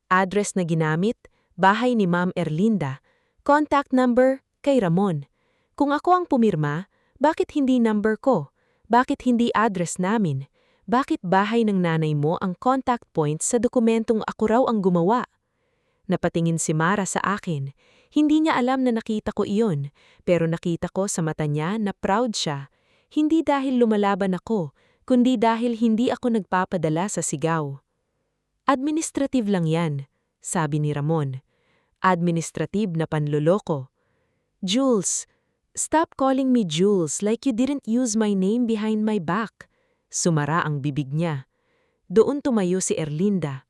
Address na ginamit, bahay ni Ma'am Erlinda. Contact number, kay Ramon. Kung ako ang pumirma, bakit hindi number ko? Bakit hindi address namin? Bakit bahay ng nanay mo ang contact point sa dokumentong ako raw ang gumawa? Napatingin si Mara sa akin. Hindi niya alam na nakita ko iyon, pero nakita ko sa mata niya na proud siya. Hindi dahil lumalaban ako, kundi dahil hindi ako nagpapadala sa sigaw. Administrative lang yan, sabi ni Ramon. Administrative na panloloko. Jules, stop calling me Jules like you didn't use my name behind my back. Sumara ang bibig niya. Doon tumayo si Erlinda.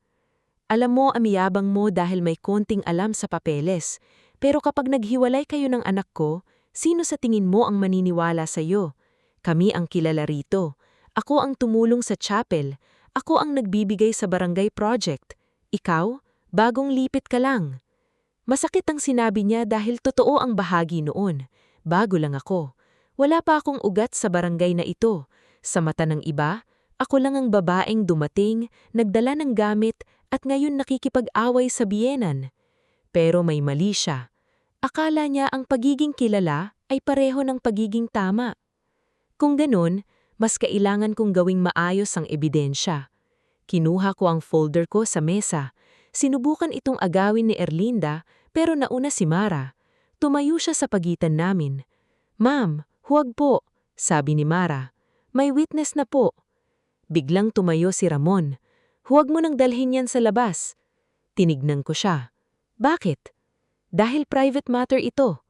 Alam mo, amiyabang mo dahil may konting alam sa papeles. Pero kapag naghiwalay kayo ng anak ko, sino sa tingin mo ang maniniwala sa iyo? Kami ang kilala rito. Ako ang tumulong sa chapel. Ako ang nagbibigay sa barangay project. Ikaw, bagong lipit ka lang. Masakit ang sinabi niya dahil totoo ang bahagi noon. Bago lang ako. Wala pa akong ugat sa barangay na ito. Sa mata ng iba, ako lang ang babaeng dumating, nagdala ng gamit, at ngayon nakikipag-away sa biyenan. Pero may mali siya. Akala niya ang pagiging kilala ay pareho ng pagiging tama. Kung ganun, mas kailangan kong gawing maayos ang ebidensya. Kinuha ko ang folder ko sa mesa. Sinubukan itong agawin ni Erlinda, pero nauna si Mara. Tumayo siya sa pagitan namin. Ma'am, huwag po, sabi ni Mara. May witness na po. Biglang tumayo si Ramon. Huwag mo nang dalhin yan sa labas. Tinignan ko siya. Bakit? Dahil private matter ito.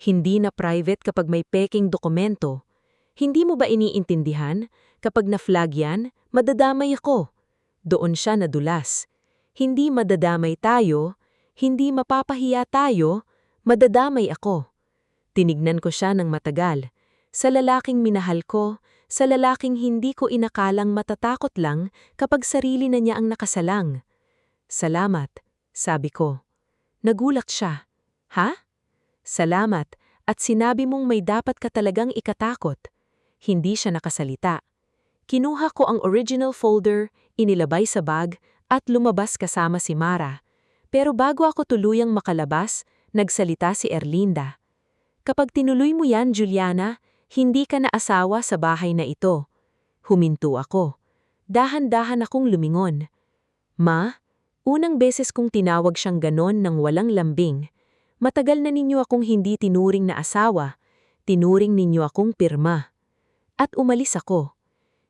Hindi na private kapag may peking dokumento. Hindi mo ba iniintindihan? Kapag na-flag yan, madadamay ako. Doon siya nadulas. Hindi madadamay tayo, hindi mapapahiya tayo, madadamay ako. Tinignan ko siya ng matagal. Sa lalaking minahal ko, sa lalaking hindi ko inakalang matatakot lang kapag sarili na niya ang nakasalang. Salamat, sabi ko. Nagulat siya. Ha? Salamat, at sinabi mong may dapat ka talagang ikatakot. Hindi siya nakasalita. Kinuha ko ang original folder, inilabay sa bag, at lumabas kasama si Mara. Pero bago ako tuluyang makalabas, nagsalita si Erlinda. Kapag tinuloy mo yan, Juliana, hindi ka na asawa sa bahay na ito. Huminto ako. Dahan-dahan akong lumingon. Ma, unang beses kong tinawag siyang ganon nang walang lambing. Matagal na ninyo akong hindi tinuring na asawa. Tinuring ninyo akong pirma. At umalis ako.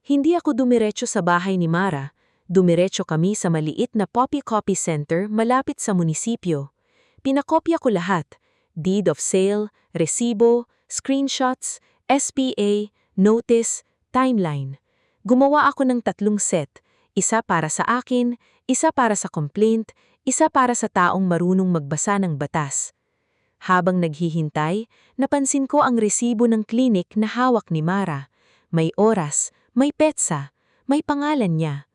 Hindi ako dumiretso sa bahay ni Mara. Dumiretso kami sa maliit na copy center malapit sa munisipyo. Pinakopya ko lahat. Deed of sale, resibo, screenshots, SPA, notice, timeline. Gumawa ako ng 3 set. Isa para sa akin, isa para sa complaint, isa para sa taong marunong magbasa ng batas. Habang naghihintay, napansin ko ang resibo ng klinik na hawak ni Mara. May oras, may petsa, may pangalan niya.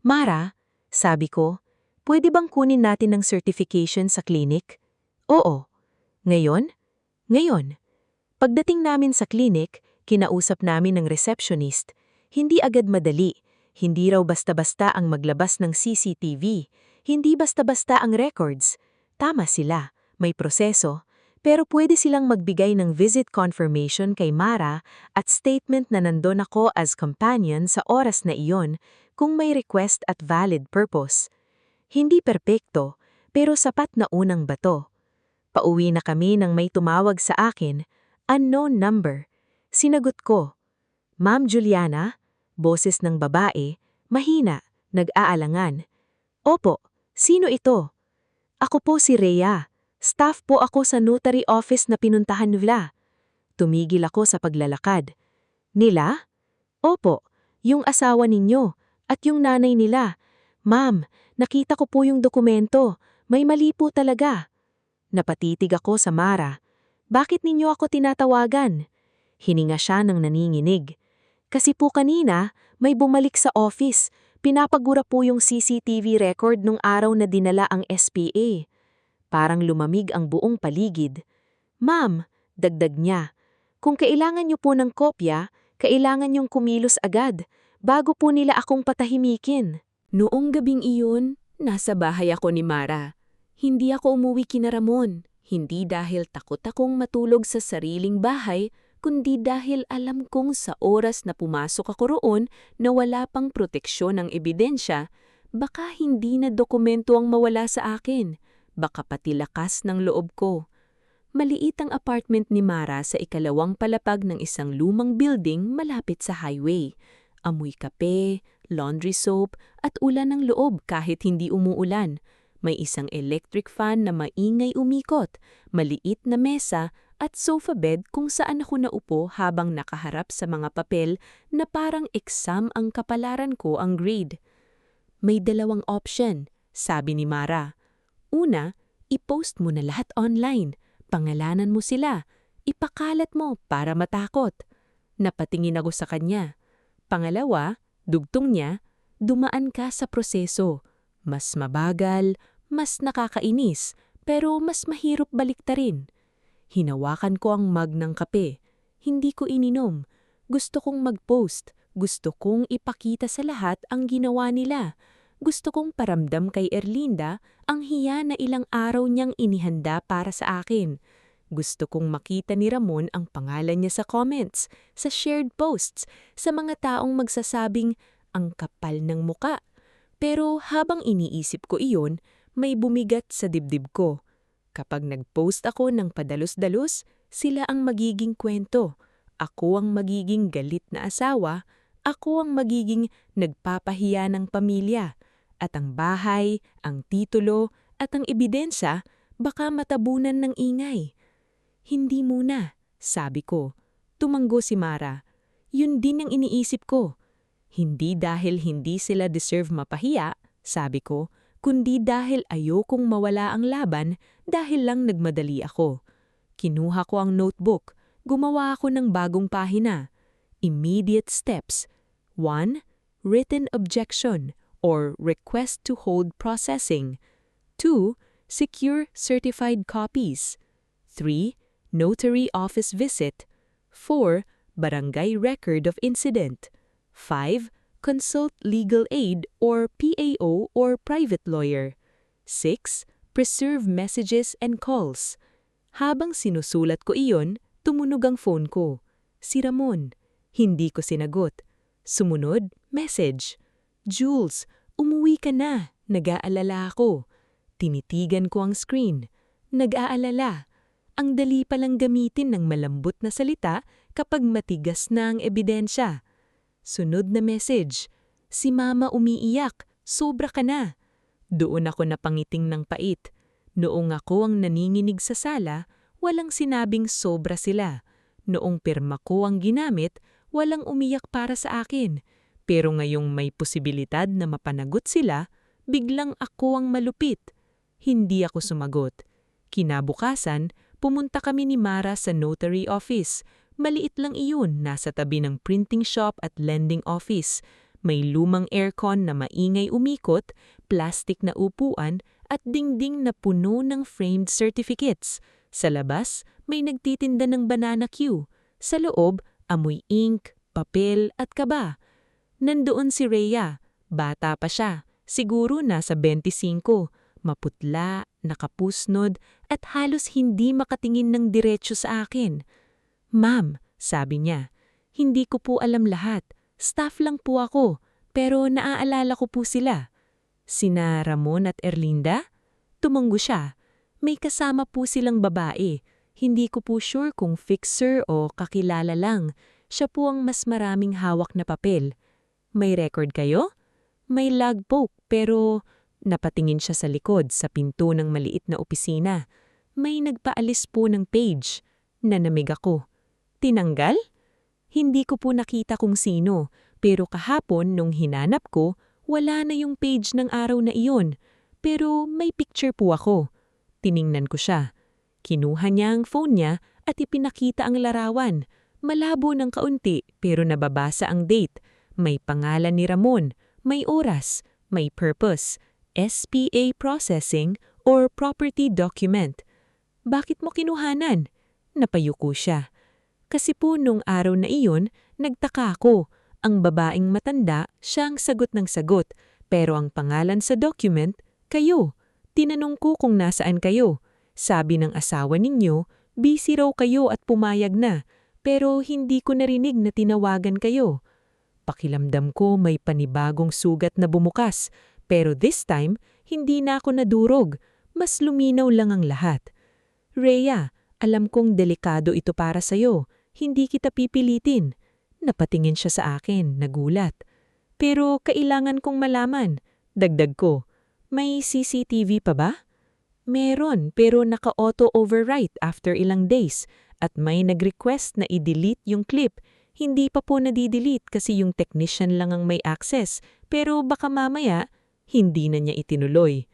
Mara, sabi ko, pwede bang kunin natin ng certification sa klinik? Oo. Ngayon? Ngayon. Pagdating namin sa klinik, kinausap namin ng receptionist. Hindi agad madali. Hindi raw basta-basta ang maglabas ng CCTV. Hindi basta-basta ang records. Tama sila, may proseso. Pero pwede silang magbigay ng visit confirmation kay Mara at statement na nandun ako as companion sa oras na iyon kung may request at valid purpose. Hindi perpekto, pero sapat na unang bato. Pauwi na kami nang may tumawag sa akin, unknown number. Sinagot ko, Ma'am Juliana, boses ng babae, mahina, nag-aalangan. Opo, sino ito? Ako po si Rhea. Staff po ako sa notary office na pinuntahan nila. Tumigil ako sa paglalakad. Nila? Opo, yung asawa ninyo at yung nanay nila. Ma'am, nakita ko po yung dokumento. May mali po talaga. Napatitig ako sa Mara. Bakit ninyo ako tinatawagan? Hininga siya ng naninginig. Kasi po kanina, may bumalik sa office. Pinapagura po yung CCTV record nung araw na dinala ang SPA. Parang lumamig ang buong paligid. Ma'am, dagdag niya, kung kailangan niyo po ng kopya, kailangan niyong kumilos agad, bago po nila akong patahimikin. Noong gabing iyon, nasa bahay ako ni Mara. Hindi ako umuwi kina Ramon. Hindi dahil takot akong matulog sa sariling bahay, kundi dahil alam kong sa oras na pumasok ako roon na wala pang proteksyon ng ebidensya, baka hindi na dokumento ang mawala sa akin. Baka pati lakas ng loob ko. Maliit ang apartment ni Mara sa ikalawang palapag ng isang lumang building malapit sa highway. Amoy kape, laundry soap at ulan ng loob kahit hindi umuulan. May isang electric fan na maingay umikot, maliit na mesa at sofa bed kung saan ako naupo habang nakaharap sa mga papel na parang exam ang kapalaran ko ang grade. May dalawang option, sabi ni Mara. Una, i-post mo na lahat online. Pangalanan mo sila. Ipakalat mo para matakot. Napatingin ako sa kanya. Pangalawa, dugtong niya, dumaan ka sa proseso. Mas mabagal, mas nakakainis, pero mas mahirap baliktarin. Hinawakan ko ang mug ng kape. Hindi ko ininom. Gusto kong mag-post. Gusto kong ipakita sa lahat ang ginawa nila. Gusto kong paramdam kay Erlinda ang hiya na ilang araw niyang inihanda para sa akin. Gusto kong makita ni Ramon ang pangalan niya sa comments, sa shared posts, sa mga taong magsasabing, ang kapal ng muka. Pero habang iniisip ko iyon, may bumigat sa dibdib ko. Kapag nag-post ako ng padalos-dalos, sila ang magiging kwento. Ako ang magiging galit na asawa. Ako ang magiging nagpapahiya ng pamilya. At ang bahay, ang titulo, at ang ebidensya baka matabunan ng ingay. Hindi muna, sabi ko. Tumanggo si Mara. Yun din ang iniisip ko. Hindi dahil hindi sila deserve mapahiya, sabi ko, kundi dahil ayokong mawala ang laban dahil lang nagmadali ako. Kinuha ko ang notebook. Gumawa ako ng bagong pahina. Immediate steps. 1. Written objection or request to hold processing. 2. Secure certified copies. 3. Notary office visit. 4. Barangay record of incident. 5. Consult legal aid or PAO or private lawyer. 6. Preserve messages and calls. Habang sinusulat ko iyon, tumunog ang phone ko. Si Ramon. Hindi ko sinagot. Sumunod, message. Jules, umuwi ka na. Nag-aalala ako. Tinitigan ko ang screen. Nag-aalala. Ang dali palang gamitin ng malambot na salita kapag matigas na ang ebidensya. Sunod na message. Si Mama umiiyak. Sobra ka na. Doon ako napangiting ng pait. Noong ako ang naninginig sa sala, walang sinabing sobra sila. Noong pirma ko ang ginamit, walang umiyak para sa akin. Pero ngayong may posibilidad na mapanagot sila, biglang ako ang malupit. Hindi ako sumagot. Kinabukasan, pumunta kami ni Mara sa notary office. Maliit lang iyon, nasa tabi ng printing shop at lending office. May lumang aircon na maingay umikot, plastic na upuan, at dingding na puno ng framed certificates. Sa labas, may nagtitinda ng banana queue. Sa loob, amoy ink, papel at kaba. Nandoon si Rhea. Bata pa siya, siguro nasa 25, maputla, nakapusnod at halos hindi makatingin ng diretso sa akin. "Ma'am," sabi niya, "hindi ko po alam lahat. Staff lang po ako, pero naaalala ko po sila." "Sina Ramon at Erlinda?" Tumango siya. "May kasama po silang babae. Hindi ko po sure kung fixer o kakilala lang. Siya po ang mas maraming hawak na papel." "May record kayo?" "May logbook pero..." Napatingin siya sa likod sa pinto ng maliit na opisina. "May nagpaalis po ng page." Nanamig ako. "Tinanggal?" Hindi ko po nakita kung sino, pero kahapon nung hinanap ko, wala na yung page ng araw na iyon. Pero may picture po ako. Tiningnan ko siya. Kinuha niya ang phone niya at ipinakita ang larawan. Malabo ng kaunti pero nababasa ang date. May pangalan ni Ramon, may oras, may purpose, SPA processing or property document. "Bakit mo kinuhanan?" Napayuko siya. "Kasi po nung araw na iyon, nagtaka ako. Ang babaeng matanda, siyang sagot ng sagot, pero ang pangalan sa document, kayo. Tinanong ko kung nasaan kayo. Sabi ng asawa ninyo, busy raw kayo at pumayag na, pero hindi ko narinig na tinawagan kayo." Pakilamdam ko may panibagong sugat na bumukas, pero this time, hindi na ako nadurog. Mas luminaw lang ang lahat. "Rhea, alam kong delikado ito para sa'yo. Hindi kita pipilitin." Napatingin siya sa akin, nagulat. "Pero kailangan kong malaman." Dagdag ko, "May CCTV pa ba?" "Meron, pero naka-auto overwrite after ilang days. At may nag-request na i-delete yung clip. Hindi pa po nadi-delete kasi yung technician lang ang may access. Pero baka mamaya, hindi na niya itinuloy."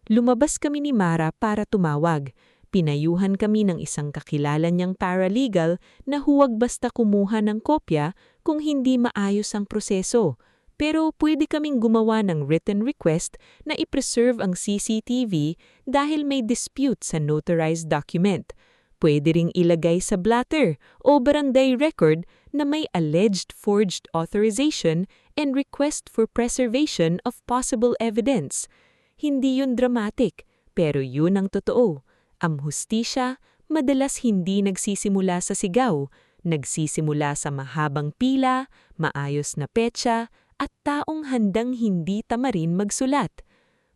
Lumabas kami ni Mara para tumawag. Pinayuhan kami ng isang kakilala niyang paralegal na huwag basta kumuha ng kopya kung hindi maayos ang proseso. Pero pwede kaming gumawa ng written request na i-preserve ang CCTV dahil may dispute sa notarized document. Pwede ring ilagay sa blatter o barangay record na may alleged forged authorization and request for preservation of possible evidence. Hindi yun dramatic, pero yun ang totoo. Ang hustisya, madalas hindi nagsisimula sa sigaw, nagsisimula sa mahabang pila, maayos na petsa, at taong handang hindi tamarin magsulat.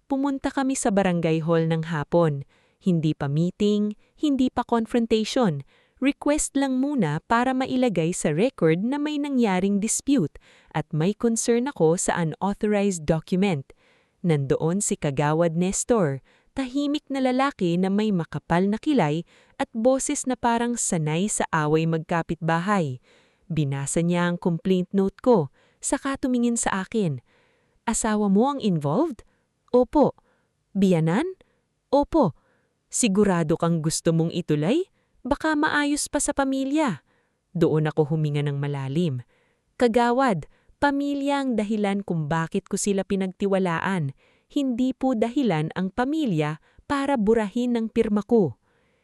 Pumunta kami sa barangay hall ng hapon. Hindi pa meeting, hindi pa confrontation. Request lang muna para mailagay sa record na may nangyaring dispute at may concern ako sa unauthorized document. Nandoon si Kagawad Nestor, tahimik na lalaki na may makapal na kilay at boses na parang sanay sa away magkapitbahay. Binasa niya ang complaint note ko, saka tumingin sa akin. "Asawa mo ang involved?" "Opo." "Biyanan?" "Opo." "Sigurado kang gusto mong ituloy? Baka maayos pa sa pamilya." Doon ako huminga ng malalim. "Kagawad, pamilya ang dahilan kung bakit ko sila pinagtiwalaan. Hindi po dahilan ang pamilya para burahin ng pirma ko."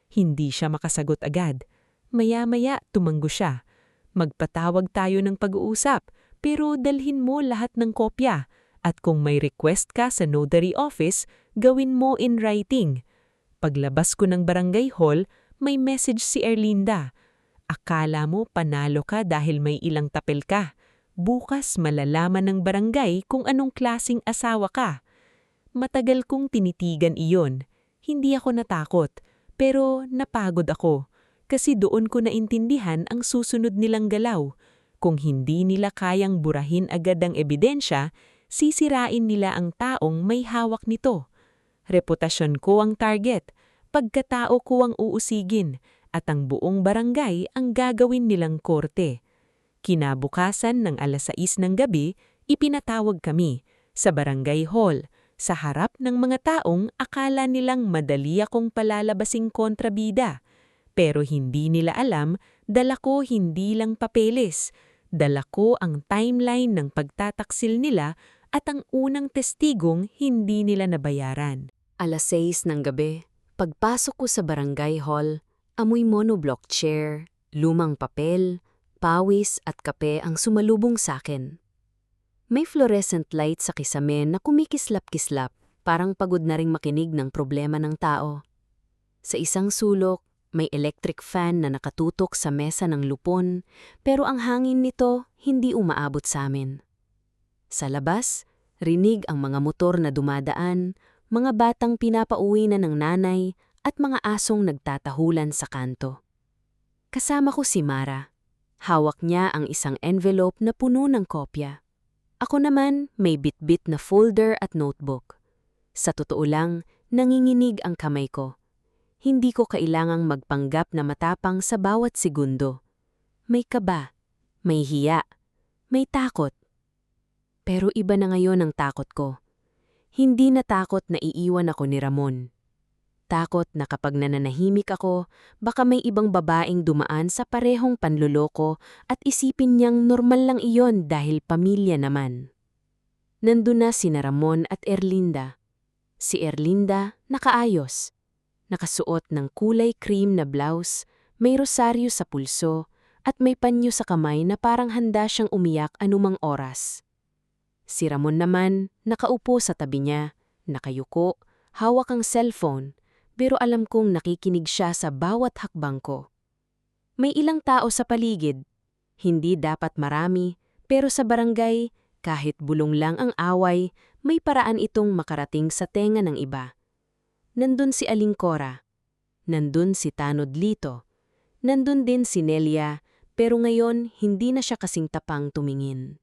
Hindi siya makasagot agad. Maya-maya tumanggo siya. "Magpatawag tayo ng pag-uusap, pero dalhin mo lahat ng kopya. At kung may request ka sa notary office, gawin mo in writing." Paglabas ko ng barangay hall, may message si Erlinda. "Akala mo panalo ka dahil may ilang tapel ka. Bukas malalaman ng barangay kung anong klasing asawa ka." Matagal kong tinitigan iyon. Hindi ako natakot, pero napagod ako. Kasi doon ko naintindihan ang susunod nilang galaw. Kung hindi nila kayang burahin agad ang ebidensya, sisirain nila ang taong may hawak nito. Reputasyon ko ang target, pagkatao ko ang uusigin, at ang buong barangay ang gagawin nilang korte. Kinabukasan ng 6:00 ng gabi, ipinatawag kami sa barangay hall, sa harap ng mga taong akala nilang madali akong palalabasing kontrabida. Pero hindi nila alam, dala ko hindi lang papeles. Dala ko ang timeline ng pagtataksil nila at ang unang testigong hindi nila nabayaran. 6:00 ng gabi, pagpasok ko sa barangay hall, amoy monoblock chair, lumang papel, pawis at kape ang sumalubong sakin. May fluorescent light sa kisame na kumikislap-kislap, parang pagod na ring makinig ng problema ng tao. Sa isang sulok, may electric fan na nakatutok sa mesa ng lupon, pero ang hangin nito hindi umaabot sa amin. Sa labas, rinig ang mga motor na dumadaan, mga batang pinapauwi na ng nanay at mga asong nagtatahulan sa kanto. Kasama ko si Mara. Hawak niya ang isang envelope na puno ng kopya. Ako naman may bitbit na folder at notebook. Sa totoo lang, nanginginig ang kamay ko. Hindi ko kailangang magpanggap na matapang sa bawat segundo. May kaba, may hiya, may takot. Pero iba na ngayon ang takot ko. Hindi na takot na iiwan ako ni Ramon. Takot na kapag nananahimik ako, baka may ibang babaeng dumaan sa parehong panloloko at isipin niyang normal lang iyon dahil pamilya naman. Nandun na sina Ramon at Erlinda. Si Erlinda nakaayos. Nakasuot ng kulay cream na blouse, may rosaryo sa pulso, at may panyo sa kamay na parang handa siyang umiyak anumang oras. Si Ramon naman, nakaupo sa tabi niya, nakayuko, hawak ang cellphone, pero alam kong nakikinig siya sa bawat hakbang ko. May ilang tao sa paligid. Hindi dapat marami, pero sa barangay, kahit bulong lang ang away, may paraan itong makarating sa tenga ng iba. Nandun si Aling Cora. Nandun si Tanod Lito. Nandun din si Nelia, pero ngayon hindi na siya kasing tapang tumingin.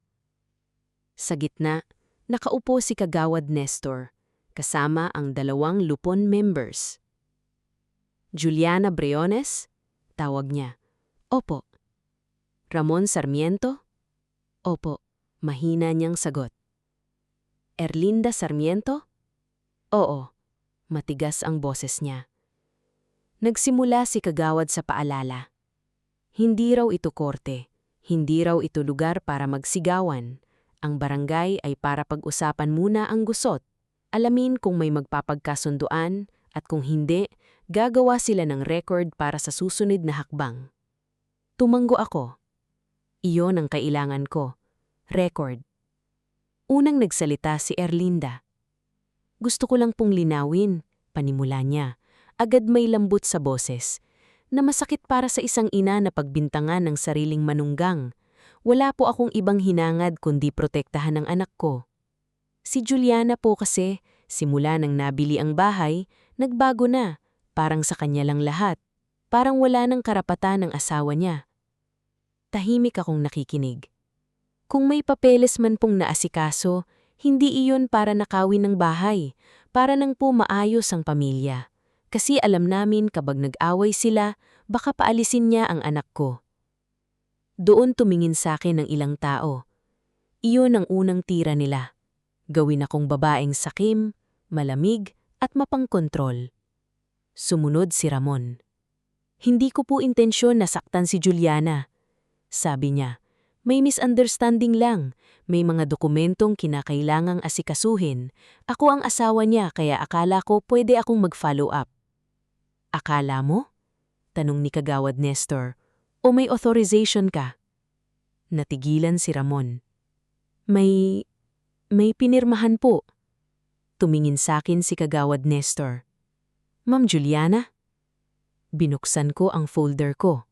Sa gitna, nakaupo si Kagawad Nestor, kasama ang 2 lupon members. Juliana Briones? Tawag niya. Opo. Ramon Sarmiento? Opo. Mahina niyang sagot. Erlinda Sarmiento? Oo. Matigas ang boses niya. Nagsimula si Kagawad sa paalala. Hindi raw ito korte. Hindi raw ito lugar para magsigawan. Ang barangay ay para pag-usapan muna ang gusot. Alamin kung may magpapagkasunduan at kung hindi, gagawa sila ng record para sa susunod na hakbang. Tumanggo ako. Iyon ang kailangan ko. Record. Unang nagsalita si Erlinda. Gusto ko lang pong linawin, panimula niya. Agad may lambot sa boses. Na masakit para sa isang ina na pagbintangan ng sariling manunggang. Wala po akong ibang hinangad kundi protektahan ang anak ko. Si Juliana po kasi, simula nang nabili ang bahay, nagbago na, parang sa kanya lang lahat. Parang wala ng karapatan ng asawa niya. Tahimik akong nakikinig. Kung may papeles man pong naasikaso, hindi iyon para nakawin ng bahay, para nang po maayos ang pamilya. Kasi alam namin kapag nag-away sila, baka paalisin niya ang anak ko. Doon tumingin sa akin ng ilang tao. Iyon ang unang tira nila. Gawin akong babaeng sakim, malamig, at mapangkontrol. Sumunod si Ramon. Hindi ko po intensyon na saktan si Juliana. Sabi niya, may misunderstanding lang, may mga dokumentong kinakailangang asikasuhin. Ako ang asawa niya kaya akala ko pwede akong mag-follow up. Akala mo? Tanong ni Kagawad Nestor. O may authorization ka? Natigilan si Ramon. May pinirmahan po. Tumingin sa akin si Kagawad Nestor. Ma'am Juliana? Binuksan ko ang folder ko.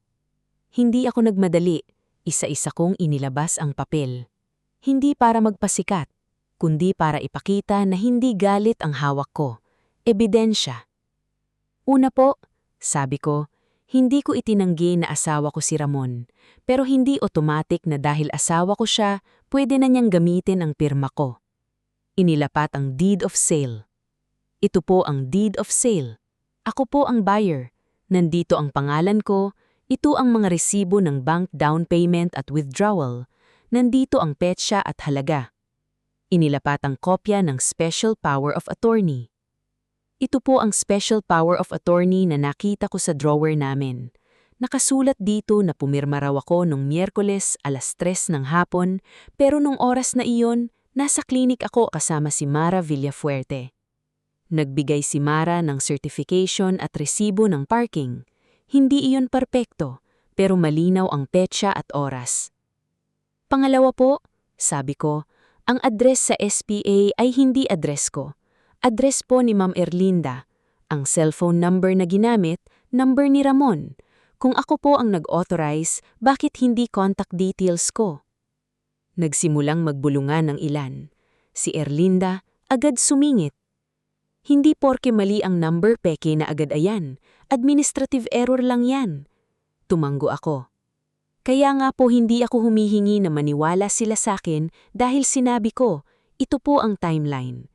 Hindi ako nagmadali, isa-isa kong inilabas ang papel. Hindi para magpasikat, kundi para ipakita na hindi galit ang hawak ko. Ebidensya. Una po, sabi ko, hindi ko itinanggi na asawa ko si Ramon, pero hindi automatic na dahil asawa ko siya, pwede na niyang gamitin ang pirma ko. Inilapat ang deed of sale. Ito po ang deed of sale. Ako po ang buyer. Nandito ang pangalan ko, ito ang mga resibo ng bank down payment at withdrawal. Nandito ang petsa at halaga. Inilapat ang kopya ng special power of attorney. Ito po ang special power of attorney na nakita ko sa drawer namin. Nakasulat dito na pumirma raw ako nung Miyerkules 3:00 ng hapon, pero nung oras na iyon, nasa klinik ako kasama si Mara Villafuerte. Nagbigay si Mara ng certification at resibo ng parking. Hindi iyon perpekto, pero malinaw ang petsa at oras. Pangalawa po, sabi ko, ang address sa SPA ay hindi address ko. Address po ni Ma'am Erlinda. Ang cellphone number na ginamit, number ni Ramon. Kung ako po ang nag-authorize, bakit hindi contact details ko? Nagsimulang magbulungan ng ilan. Si Erlinda agad sumingit. Hindi porke mali ang number peke na agad ayan. Administrative error lang yan. Tumanggo ako. Kaya nga po hindi ako humihingi na maniwala sila sa akin dahil sinabi ko, ito po ang timeline.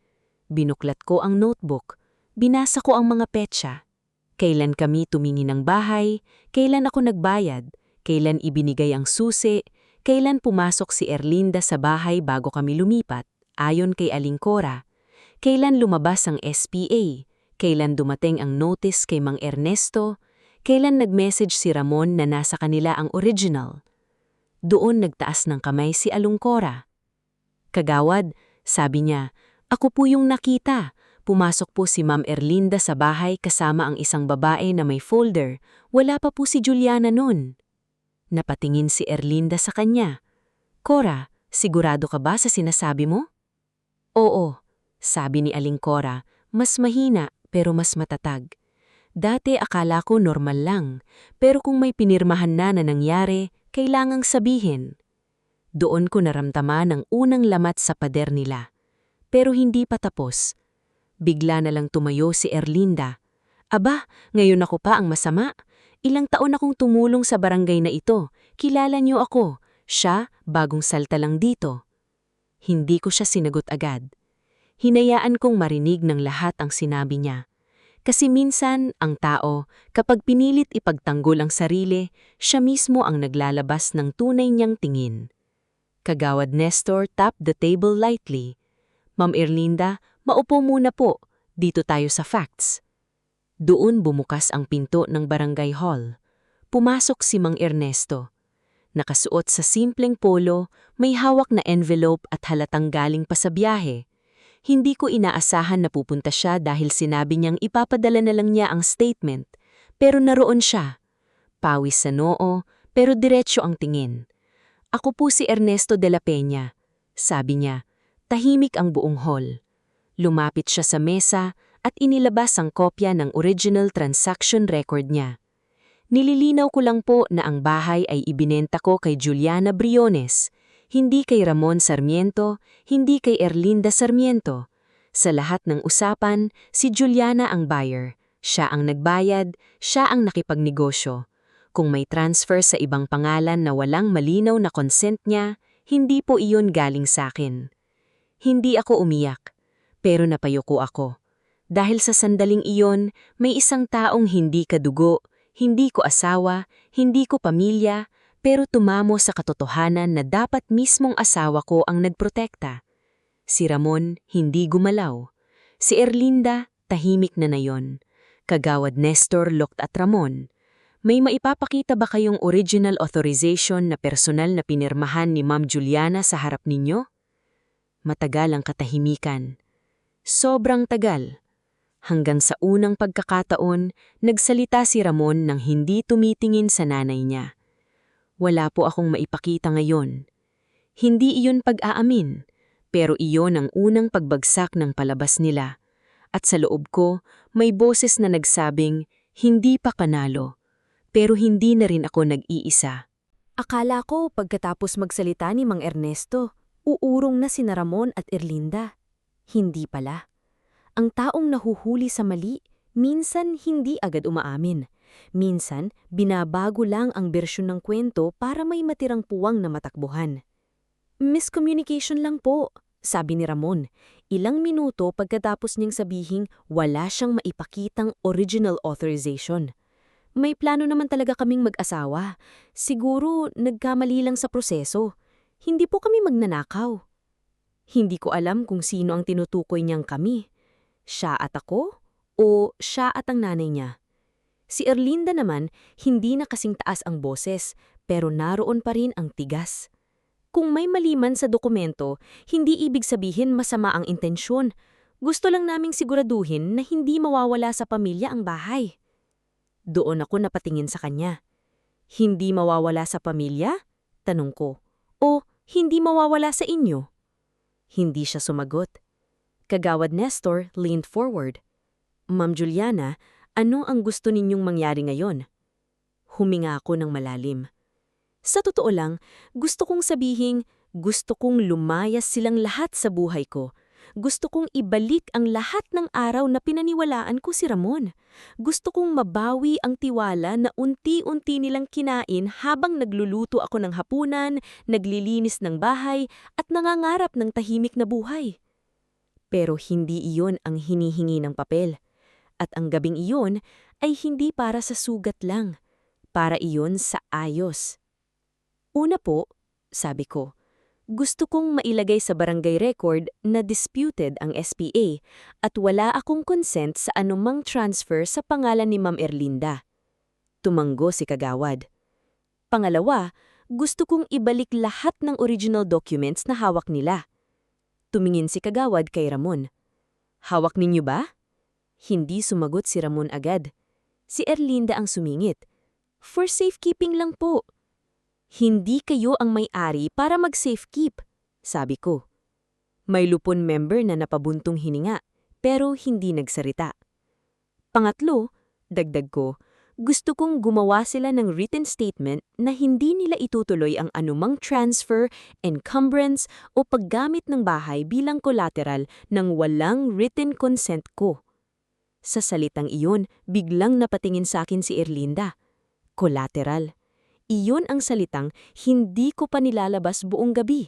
Binuklat ko ang notebook. Binasa ko ang mga petsa. Kailan kami tumingin ng bahay, kailan ako nagbayad, kailan ibinigay ang susi, kailan pumasok si Erlinda sa bahay bago kami lumipat, ayon kay Aling Cora. Kailan lumabas ang SPA? Kailan dumating ang notice kay Mang Ernesto? Kailan nag-message si Ramon na nasa kanila ang original? Doon nagtaas ng kamay si Aling Cora. Kagawad, sabi niya, ako po yung nakita. Pumasok po si Ma'am Erlinda sa bahay kasama ang isang babae na may folder. Wala pa po si Juliana nun. Napatingin si Erlinda sa kanya. Cora, sigurado ka ba sa sinasabi mo? Oo. Sabi ni Aling Cora, mas mahina pero mas matatag. Dati akala ko normal lang, pero kung may pinirmahan na nangyari, kailangang sabihin. Doon ko naramdaman ang unang lamat sa pader nila. Pero hindi pa tapos. Bigla na lang tumayo si Erlinda. Aba, ngayon ako pa ang masama. Ilang taon akong tumulong sa barangay na ito. Kilala niyo ako. Siya, bagong salta lang dito. Hindi ko siya sinagot agad. Hinayaan kong marinig ng lahat ang sinabi niya. Kasi minsan, ang tao, kapag pinilit ipagtanggol ang sarili, siya mismo ang naglalabas ng tunay niyang tingin. Kagawad Nestor tapped the table lightly. Ma'am Erlinda, maupo muna po. Dito tayo sa facts. Doon bumukas ang pinto ng barangay hall. Pumasok si Mang Ernesto. Nakasuot sa simpleng polo, may hawak na envelope at halatang galing pa sa biyahe. Hindi ko inaasahan na pupunta siya dahil sinabi niyang ipapadala na lang niya ang statement. Pero naroon siya. Pawis sa noo, pero diretsyo ang tingin. Ako po si Ernesto de la Peña. Sabi niya, tahimik ang buong hall. Lumapit siya sa mesa at inilabas ang kopya ng original transaction record niya. Nililinaw ko lang po na ang bahay ay ibinenta ko kay Juliana Briones. Hindi kay Ramon Sarmiento, hindi kay Erlinda Sarmiento. Sa lahat ng usapan, si Juliana ang buyer. Siya ang nagbayad, siya ang nakipagnegosyo. Kung may transfer sa ibang pangalan na walang malinaw na consent niya, hindi po iyon galing sa akin. Hindi ako umiyak, pero napayuko ako. Dahil sa sandaling iyon, may isang taong hindi kadugo, hindi ko asawa, hindi ko pamilya, pero tumamo sa katotohanan na dapat mismong asawa ko ang nagprotekta. Si Ramon, hindi gumalaw. Si Erlinda, tahimik na nayon. Kagawad Nestor looked at Ramon. May maipapakita ba kayong original authorization na personal na pinirmahan ni Ma'am Juliana sa harap ninyo? Matagal ang katahimikan. Sobrang tagal. Hanggang sa unang pagkakataon, nagsalita si Ramon nang hindi tumitingin sa nanay niya. Wala po akong maipakita ngayon. Hindi iyon pag-aamin, pero iyon ang unang pagbagsak ng palabas nila. At sa loob ko, may boses na nagsabing, hindi pa panalo. Pero hindi na rin ako nag-iisa. Akala ko pagkatapos magsalita ni Mang Ernesto, uurong na sina Ramon at Erlinda. Hindi pala. Ang taong nahuhuli sa mali, minsan hindi agad umaamin. Minsan, binabago lang ang bersyon ng kwento para may matirang puwang na matakbuhan. Miscommunication lang po, sabi ni Ramon. Ilang minuto pagkatapos niyang sabihing wala siyang maipakitang original authorization. May plano naman talaga kaming mag-asawa. Siguro nagkamali lang sa proseso. Hindi po kami magnanakaw. Hindi ko alam kung sino ang tinutukoy niyang kami. Siya at ako o siya at ang nanay niya? Si Erlinda naman, hindi na kasing taas ang boses, pero naroon pa rin ang tigas. Kung may mali man sa dokumento, hindi ibig sabihin masama ang intensyon. Gusto lang naming siguraduhin na hindi mawawala sa pamilya ang bahay. Doon ako napatingin sa kanya. Hindi mawawala sa pamilya? Tanong ko. O hindi mawawala sa inyo? Hindi siya sumagot. Kagawad Nestor leaned forward. Ma'am Juliana, ano ang gusto ninyong mangyari ngayon? Huminga ako ng malalim. Sa totoo lang, gusto kong sabihing, gusto kong lumayas silang lahat sa buhay ko. Gusto kong ibalik ang lahat ng araw na pinaniwalaan ko si Ramon. Gusto kong mabawi ang tiwala na unti-unti nilang kinain habang nagluluto ako ng hapunan, naglilinis ng bahay, at nangangarap ng tahimik na buhay. Pero hindi iyon ang hinihingi ng papel. At ang gabing iyon ay hindi para sa sugat lang. Para iyon sa ayos. Una po, sabi ko, gusto kong mailagay sa barangay record na disputed ang SPA at wala akong consent sa anumang transfer sa pangalan ni Ma'am Erlinda. Tumanggo si Kagawad. Pangalawa, gusto kong ibalik lahat ng original documents na hawak nila. Tumingin si Kagawad kay Ramon. Hawak ninyo ba? Hindi sumagot si Ramon agad. Si Erlinda ang sumingit. For safekeeping lang po. Hindi kayo ang may-ari para mag-safekeep, sabi ko. May lupon member na napabuntong hininga, pero hindi nagsalita. Pangatlo, dagdag ko, gusto kong gumawa sila ng written statement na hindi nila itutuloy ang anumang transfer, encumbrance o paggamit ng bahay bilang collateral nang walang written consent ko. Sa salitang iyon, biglang napatingin sa akin si Erlinda. Collateral. Iyon ang salitang hindi ko pa nilalabas buong gabi.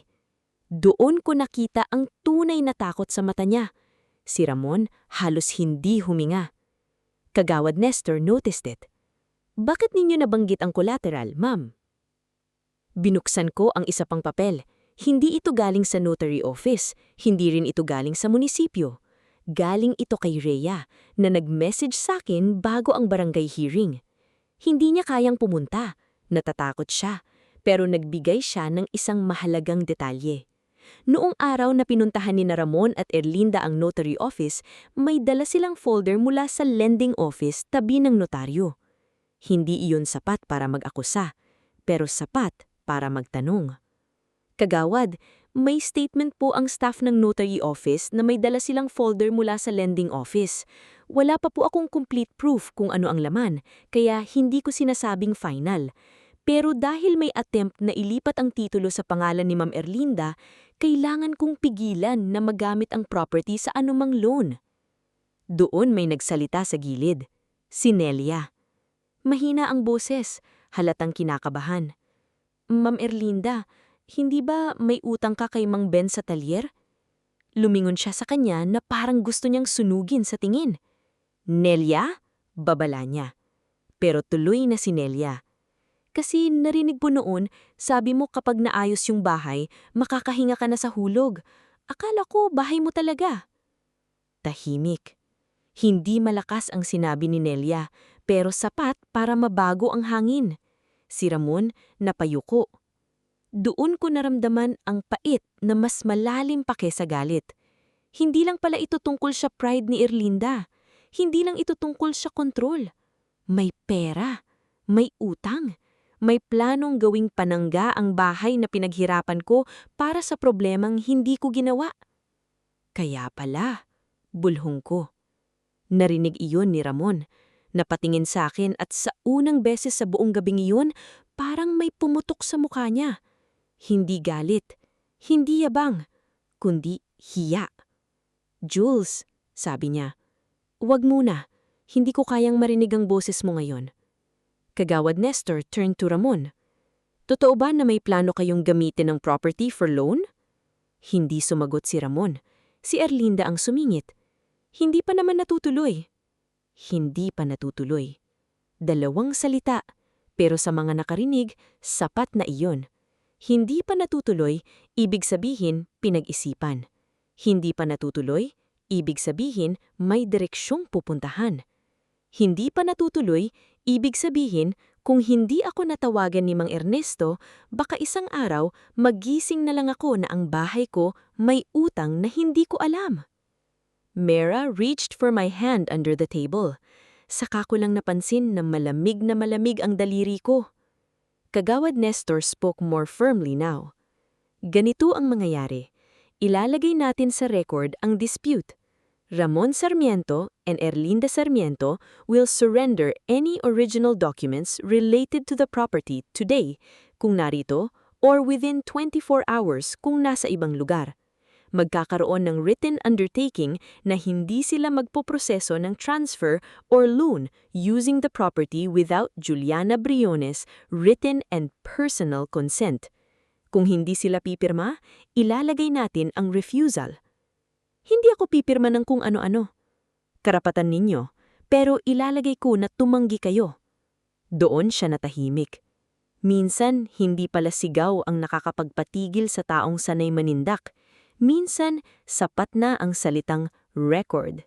Doon ko nakita ang tunay na takot sa mata niya. Si Ramon halos hindi huminga. Kagawad Nestor noticed it. Bakit ninyo nabanggit ang collateral, ma'am? Binuksan ko ang isa pang papel. Hindi ito galing sa notary office, hindi rin ito galing sa munisipyo. Galing ito kay Rhea na nag-message sa akin bago ang barangay hearing. Hindi niya kayang pumunta. Natatakot siya, pero nagbigay siya ng isang mahalagang detalye. Noong araw na pinuntahan ni Ramon at Erlinda ang notary office, may dala silang folder mula sa lending office tabi ng notaryo. Hindi iyon sapat para mag-akusa, pero sapat para magtanong. Kagawad, may statement po ang staff ng notary office na may dala silang folder mula sa lending office. Wala pa po akong complete proof kung ano ang laman, kaya hindi ko sinasabing final. Pero dahil may attempt na ilipat ang titulo sa pangalan ni Ma'am Erlinda, kailangan kong pigilan na magamit ang property sa anumang loan. Doon may nagsalita sa gilid. Si Nelia. Mahina ang boses, halatang kinakabahan. Ma'am Erlinda, hindi ba may utang ka kay Mang Ben sa talyer? Lumingon siya sa kanya na parang gusto niyang sunugin sa tingin. Nelia? Babala niya. Pero tuloy na si Nelia. Kasi narinig po noon, sabi mo kapag naayos yung bahay, makakahinga ka na sa hulog. Akala ko bahay mo talaga. Tahimik. Hindi malakas ang sinabi ni Nelia, pero sapat para mabago ang hangin. Si Ramon napayuko. Doon ko naramdaman ang pait na mas malalim pa kesa galit. Hindi lang pala ito tungkol sa pride ni Erlinda. Hindi lang ito tungkol sa kontrol. May pera. May utang. May planong gawing panangga ang bahay na pinaghirapan ko para sa problemang hindi ko ginawa. Kaya pala, bulhong ko. Narinig iyon ni Ramon. Napatingin sa akin at sa unang beses sa buong gabing iyon, parang may pumutok sa mukha niya. Hindi galit, hindi yabang, kundi hiya. Jules, sabi niya, wag muna, hindi ko kayang marinig ang boses mo ngayon. Kagawad Nestor turned to Ramon. Totoo ba na may plano kayong gamitin ng property for loan? Hindi sumagot si Ramon. Si Erlinda ang sumingit. Hindi pa naman natutuloy. Hindi pa natutuloy. Dalawang salita, pero sa mga nakarinig, sapat na iyon. Hindi pa natutuloy, ibig sabihin pinag-isipan. Hindi pa natutuloy, ibig sabihin may direksyong pupuntahan. Hindi pa natutuloy, ibig sabihin kung hindi ako natawagan ni Mang Ernesto, baka isang araw magising na lang ako na ang bahay ko may utang na hindi ko alam. Mera reached for my hand under the table. Saka ko lang napansin na malamig ang daliri ko. Kagawad Nestor spoke more firmly now. Ganito ang mangyayari. Ilalagay natin sa record ang dispute. Ramon Sarmiento and Erlinda Sarmiento will surrender any original documents related to the property today kung narito or within 24 hours kung nasa ibang lugar. Magkakaroon ng written undertaking na hindi sila magpoproseso ng transfer or loan using the property without Juliana Briones' written and personal consent. Kung hindi sila pipirma, ilalagay natin ang refusal. Hindi ako pipirma ng kung ano-ano. Karapatan ninyo, pero ilalagay ko na tumanggi kayo. Doon siya natahimik. Minsan, hindi pala sigaw ang nakakapagpatigil sa taong sanay manindak. Minsan, sapat na ang salitang record.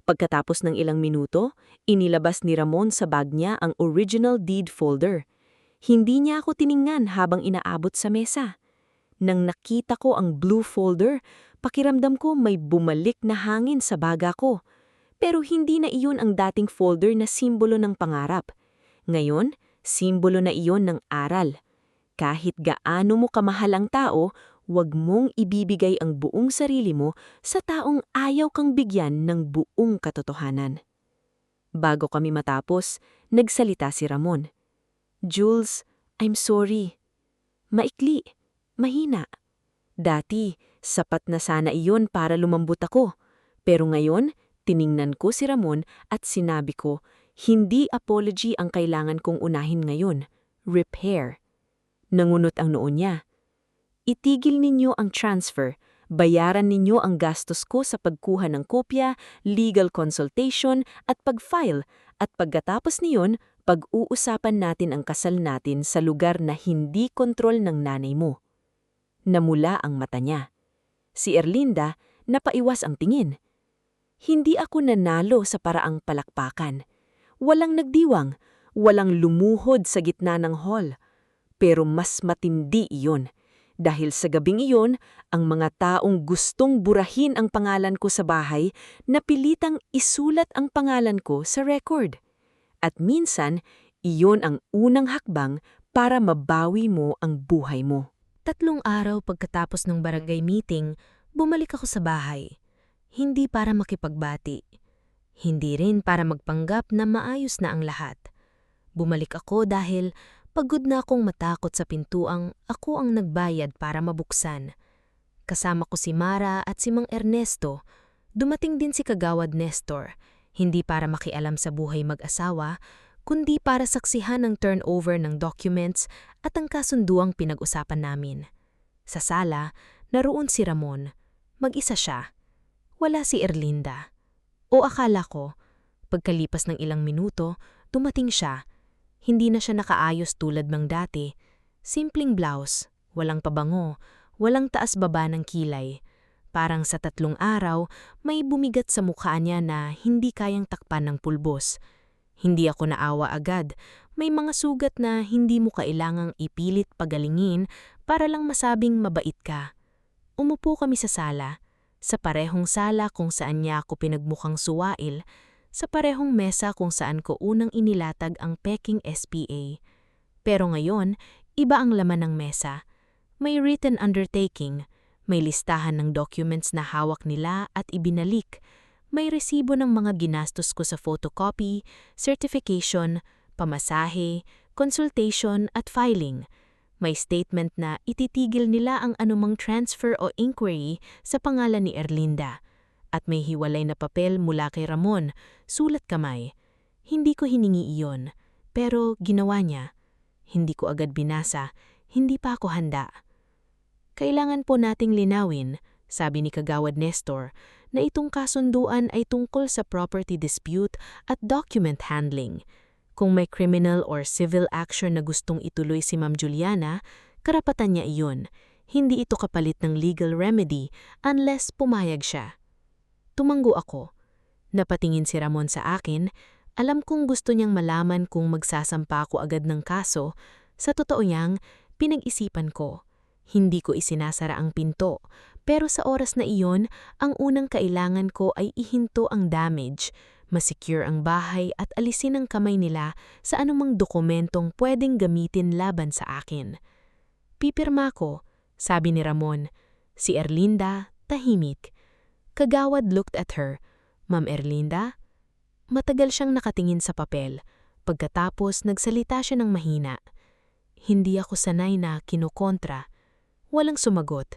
Pagkatapos ng ilang minuto, inilabas ni Ramon sa bag niya ang original deed folder. Hindi niya ako tiningnan habang inaabot sa mesa. Nang nakita ko ang blue folder, pakiramdam ko may bumalik na hangin sa baga ko. Pero hindi na iyon ang dating folder na simbolo ng pangarap. Ngayon, simbolo na iyon ng aral. Kahit gaano mo kamahal ang tao, huwag mong ibibigay ang buong sarili mo sa taong ayaw kang bigyan ng buong katotohanan. Bago kami matapos, nagsalita si Ramon. Jules, I'm sorry. Maikli, mahina. Dati, sapat na sana iyon para lumambot ako. Pero ngayon, tiningnan ko si Ramon at sinabi ko, hindi apology ang kailangan kong unahin ngayon. Repair. Nangunot ang noo niya. Itigil ninyo ang transfer. Bayaran ninyo ang gastos ko sa pagkuha ng kopya, legal consultation at pag-file. At pagkatapos niyon, pag-uusapan natin ang kasal natin sa lugar na hindi kontrol ng nanay mo. Namula ang mata niya. Si Erlinda, napaiwas ang tingin. Hindi ako nanalo sa paraang palakpakan. Walang nagdiwang, walang lumuhod sa gitna ng hall. Pero mas matindi iyon. Dahil sa gabing iyon, ang mga taong gustong burahin ang pangalan ko sa bahay, napilitang isulat ang pangalan ko sa record. At minsan, iyon ang unang hakbang para mabawi mo ang buhay mo. 3 araw pagkatapos ng barangay meeting, bumalik ako sa bahay. Hindi para makipagbati. Hindi rin para magpanggap na maayos na ang lahat. Bumalik ako dahil pagod na akong matakot sa pintuang ako ang nagbayad para mabuksan. Kasama ko si Mara at si Mang Ernesto. Dumating din si Kagawad Nestor, hindi para makialam sa buhay mag-asawa, kundi para saksihan ang turnover ng documents at ang kasunduang pinag-usapan namin. Sa sala, naroon si Ramon. Mag-isa siya. Wala si Erlinda. O akala ko, pagkalipas ng ilang minuto, dumating siya. Hindi na siya nakaayos tulad ng dati. Simpleng blouse, walang pabango, walang taas-baba ng kilay. Parang sa 3 araw, may bumigat sa mukha niya na hindi kayang takpan ng pulbos. Hindi ako naawa agad. May mga sugat na hindi mo kailangang ipilit pagalingin para lang masabing mabait ka. Umupo kami sa sala. Sa parehong sala kung saan niya ako pinagmukhang suwail. Sa parehong mesa kung saan ko unang inilatag ang peking SPA. Pero ngayon, iba ang laman ng mesa. May written undertaking. May listahan ng documents na hawak nila at ibinalik. May resibo ng mga ginastos ko sa photocopy, certification, pamasahe, consultation at filing. May statement na ititigil nila ang anumang transfer o inquiry sa pangalan ni Erlinda. At may hiwalay na papel mula kay Ramon, sulat kamay. Hindi ko hiningi iyon, pero ginawa niya. Hindi ko agad binasa, hindi pa ako handa. Kailangan po nating linawin, sabi ni Kagawad Nestor, na itong kasunduan ay tungkol sa property dispute at document handling. Kung may criminal or civil action na gustong ituloy si Ma'am Juliana, karapatan niya iyon. Hindi ito kapalit ng legal remedy unless pumayag siya. Tumanggo ako. Napatingin si Ramon sa akin. Alam kong gusto niyang malaman kung magsasampa ako agad ng kaso. Sa totoo niyang, pinag-isipan ko. Hindi ko isinasara ang pinto, Pero sa oras na iyon, ang unang kailangan ko ay ihinto ang damage, masecure ang bahay at alisin ang kamay nila sa anumang dokumentong pwedeng gamitin laban sa akin. Pipirma ko, sabi ni Ramon. Si Erlinda, tahimik. Kagawad looked at her. Ma'am Erlinda? Matagal siyang nakatingin sa papel. Pagkatapos, nagsalita siya ng mahina. Hindi ako sanay na kinukontra. Walang sumagot.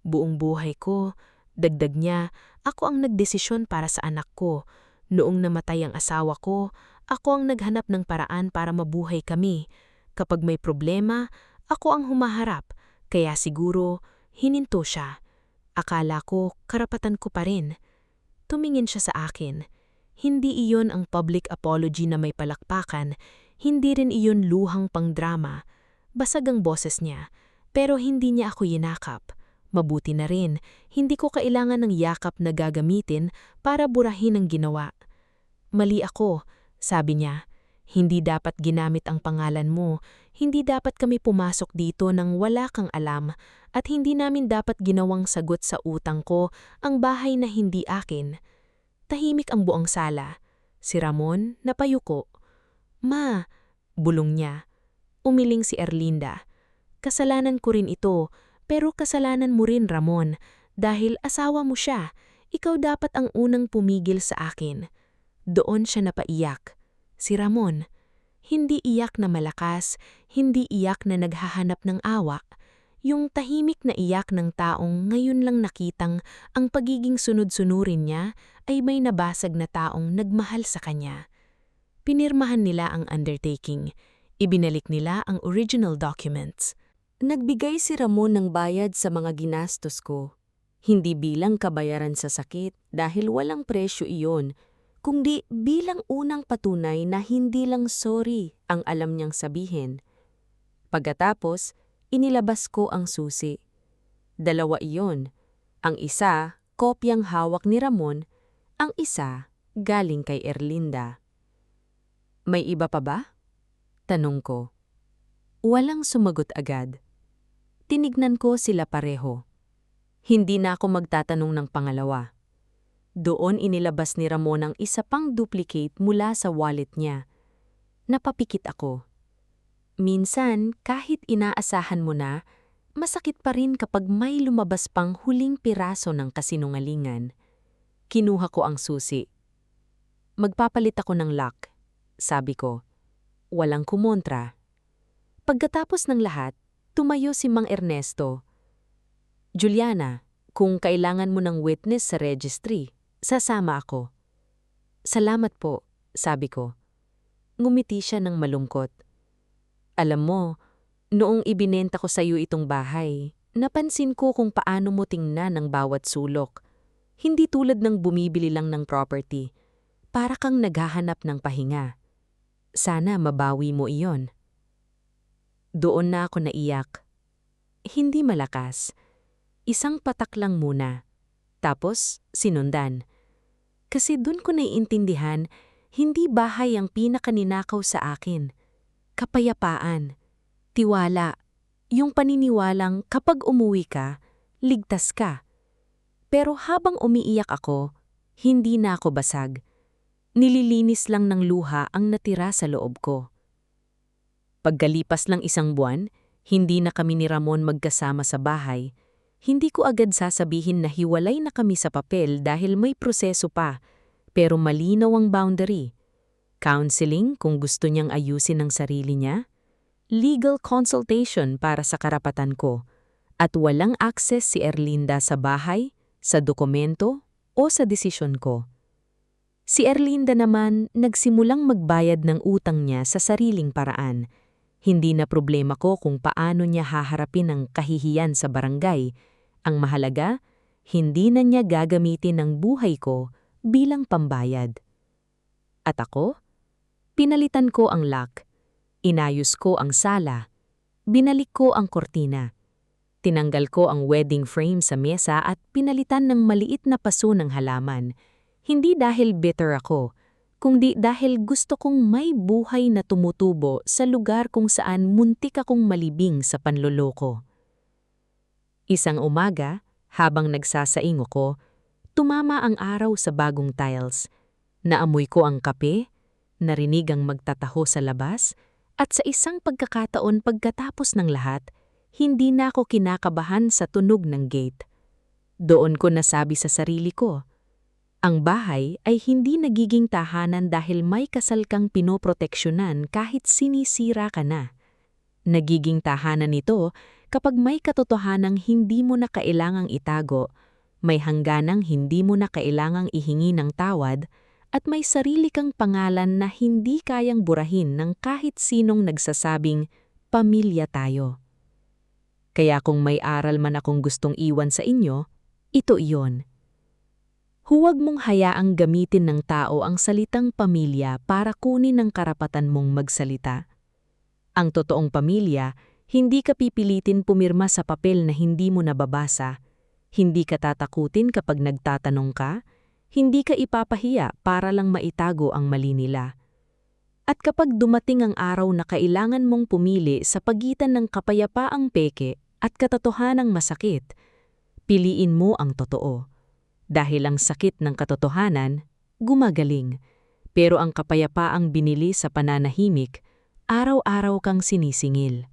Buong buhay ko, dagdag niya, ako ang nagdesisyon para sa anak ko. Noong namatay ang asawa ko, ako ang naghanap ng paraan para mabuhay kami. Kapag may problema, ako ang humaharap. Kaya siguro, hininto siya. Akala ko, karapatan ko pa rin. Tumingin siya sa akin. Hindi iyon ang public apology na may palakpakan, hindi rin iyon luhang pangdrama. Basag ang boses niya, pero hindi niya ako yinakap. Mabuti na rin, hindi ko kailangan ng yakap na gagamitin para burahin ang ginawa. Mali ako, sabi niya. Hindi dapat ginamit ang pangalan mo, hindi dapat kami pumasok dito nang wala kang alam, at hindi namin dapat ginawang sagot sa utang ko ang bahay na hindi akin. Tahimik ang buong sala. Si Ramon napayuko. Ma, bulong niya. Umiling si Erlinda. Kasalanan ko rin ito, pero kasalanan mo rin, Ramon, dahil asawa mo siya. Ikaw dapat ang unang pumigil sa akin. Doon siya napaiyak. Si Ramon. Hindi iyak na malakas, hindi iyak na naghahanap ng awa. Yung tahimik na iyak ng taong ngayon lang nakitang ang pagiging sunod-sunurin niya ay may nabasag na taong nagmahal sa kanya. Pinirmahan nila ang undertaking. Ibinalik nila ang original documents. Nagbigay si Ramon ng bayad sa mga ginastos ko. Hindi bilang kabayaran sa sakit dahil walang presyo iyon, kundi bilang unang patunay na hindi lang sorry ang alam niyang sabihin. Pagkatapos, inilabas ko ang susi. 2 iyon. Ang isa, kopyang hawak ni Ramon, ang isa, galing kay Erlinda. May iba pa ba? Tanong ko. Walang sumagot agad. Tinignan ko sila pareho. Hindi na ako magtatanong ng pangalawa. Doon inilabas ni Ramon ang isa pang duplicate mula sa wallet niya. Napapikit ako. Minsan, kahit inaasahan mo na, masakit pa rin kapag may lumabas pang huling piraso ng kasinungalingan. Kinuha ko ang susi. Magpapalit ako ng lock, sabi ko. Walang kumontra. Pagkatapos ng lahat, tumayo si Mang Ernesto. Juliana, kung kailangan mo ng witness sa registry, sasama ako. Salamat po, sabi ko. Ngumiti siya ng malungkot. Alam mo, noong ibinenta ko sa iyo itong bahay, napansin ko kung paano mo tingnan ang bawat sulok. Hindi tulad ng bumibili lang ng property. Para kang naghahanap ng pahinga. Sana mabawi mo iyon. Doon na ako naiyak. Hindi malakas. Isang patak lang muna. Tapos, sinundan. Kasi doon ko naiintindihan, hindi bahay ang pinakaninakaw sa akin. Kapayapaan, tiwala, yung paniniwalang kapag umuwi ka, ligtas ka. Pero habang umiiyak ako, hindi na ako basag. Nililinis lang ng luha ang natira sa loob ko. Pagkalipas ng 1 buwan, hindi na kami ni Ramon magkasama sa bahay. Hindi ko agad sasabihin na hiwalay na kami sa papel dahil may proseso pa, pero malinaw ang boundary. Counseling kung gusto niyang ayusin ang sarili niya, legal consultation para sa karapatan ko, at walang access si Erlinda sa bahay, sa dokumento, o sa desisyon ko. Si Erlinda naman nagsimulang magbayad ng utang niya sa sariling paraan. Hindi na problema ko kung paano niya haharapin ang kahihiyan sa barangay. Ang mahalaga, hindi na niya gagamitin ang buhay ko bilang pambayad. At ako? Pinalitan ko ang lock. Inayos ko ang sala. Binalik ko ang kortina. Tinanggal ko ang wedding frame sa mesa at pinalitan ng maliit na paso ng halaman. Hindi dahil bitter ako, kundi dahil gusto kong may buhay na tumutubo sa lugar kung saan muntik akong malibing sa panloloko. Isang umaga, Habang nagsasaing ko, tumama ang araw sa bagong tiles. Naamoy ko ang kape, narinig ang magtataho sa labas, at sa isang pagkakataon pagkatapos ng lahat, hindi na ako kinakabahan sa tunog ng gate. Doon ko nasabi sa sarili ko, ang bahay ay hindi nagiging tahanan dahil may kasal kang pinoproteksyonan kahit sinisira ka na. Nagiging tahanan ito kapag may katotohanang hindi mo na kailangang itago, may hangganang hindi mo na kailangang ihingi ng tawad, at may sarili kang pangalan na hindi kayang burahin ng kahit sinong nagsasabing, pamilya tayo. Kaya kung may aral man akong gustong iwan sa inyo, ito iyon. Huwag mong hayaang gamitin ng tao ang salitang pamilya para kunin ang karapatan mong magsalita. Ang totoong pamilya, hindi ka pipilitin pumirma sa papel na hindi mo nababasa, hindi ka tatakutin kapag nagtatanong ka, hindi ka ipapahiya para lang maitago ang mali nila. At kapag dumating ang araw na kailangan mong pumili sa pagitan ng kapayapaang peke at katotohanang masakit, piliin mo ang totoo. Dahil ang sakit ng katotohanan, gumagaling. Pero ang kapayapaang binili sa pananahimik, araw-araw kang sinisingil.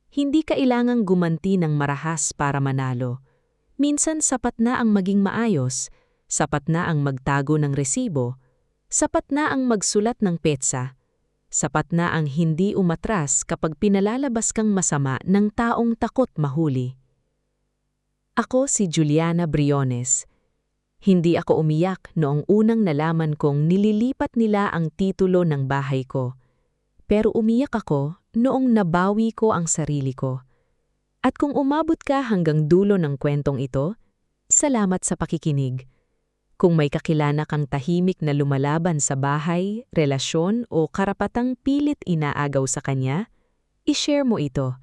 Hindi kailangang gumanti ng marahas para manalo. Minsan sapat na ang maging maayos, sapat na ang magtago ng resibo, sapat na ang magsulat ng petsa, sapat na ang hindi umatras kapag pinalalabas kang masama ng taong takot mahuli. Ako si Juliana Briones. Hindi ako umiyak noong unang nalaman kong nililipat nila ang titulo ng bahay ko. Pero umiyak ako noong nabawi ko ang sarili ko. At kung umabot ka hanggang dulo ng kwentong ito, salamat sa pakikinig. Kung may kakilala kang tahimik na lumalaban sa bahay, relasyon o karapatang pilit inaagaw sa kanya, i-share mo ito.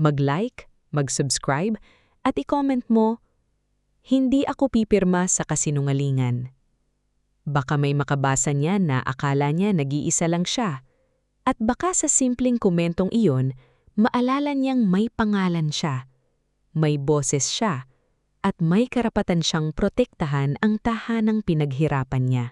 Mag-like, mag-subscribe, at i-comment mo, hindi ako pipirma sa kasinungalingan. Baka may makabasa niya na akala niya nag-iisa lang siya. At baka sa simpleng komentong iyon, maalala niyang may pangalan siya, may boses siya, at may karapatan siyang protektahan ang tahanang pinaghirapan niya.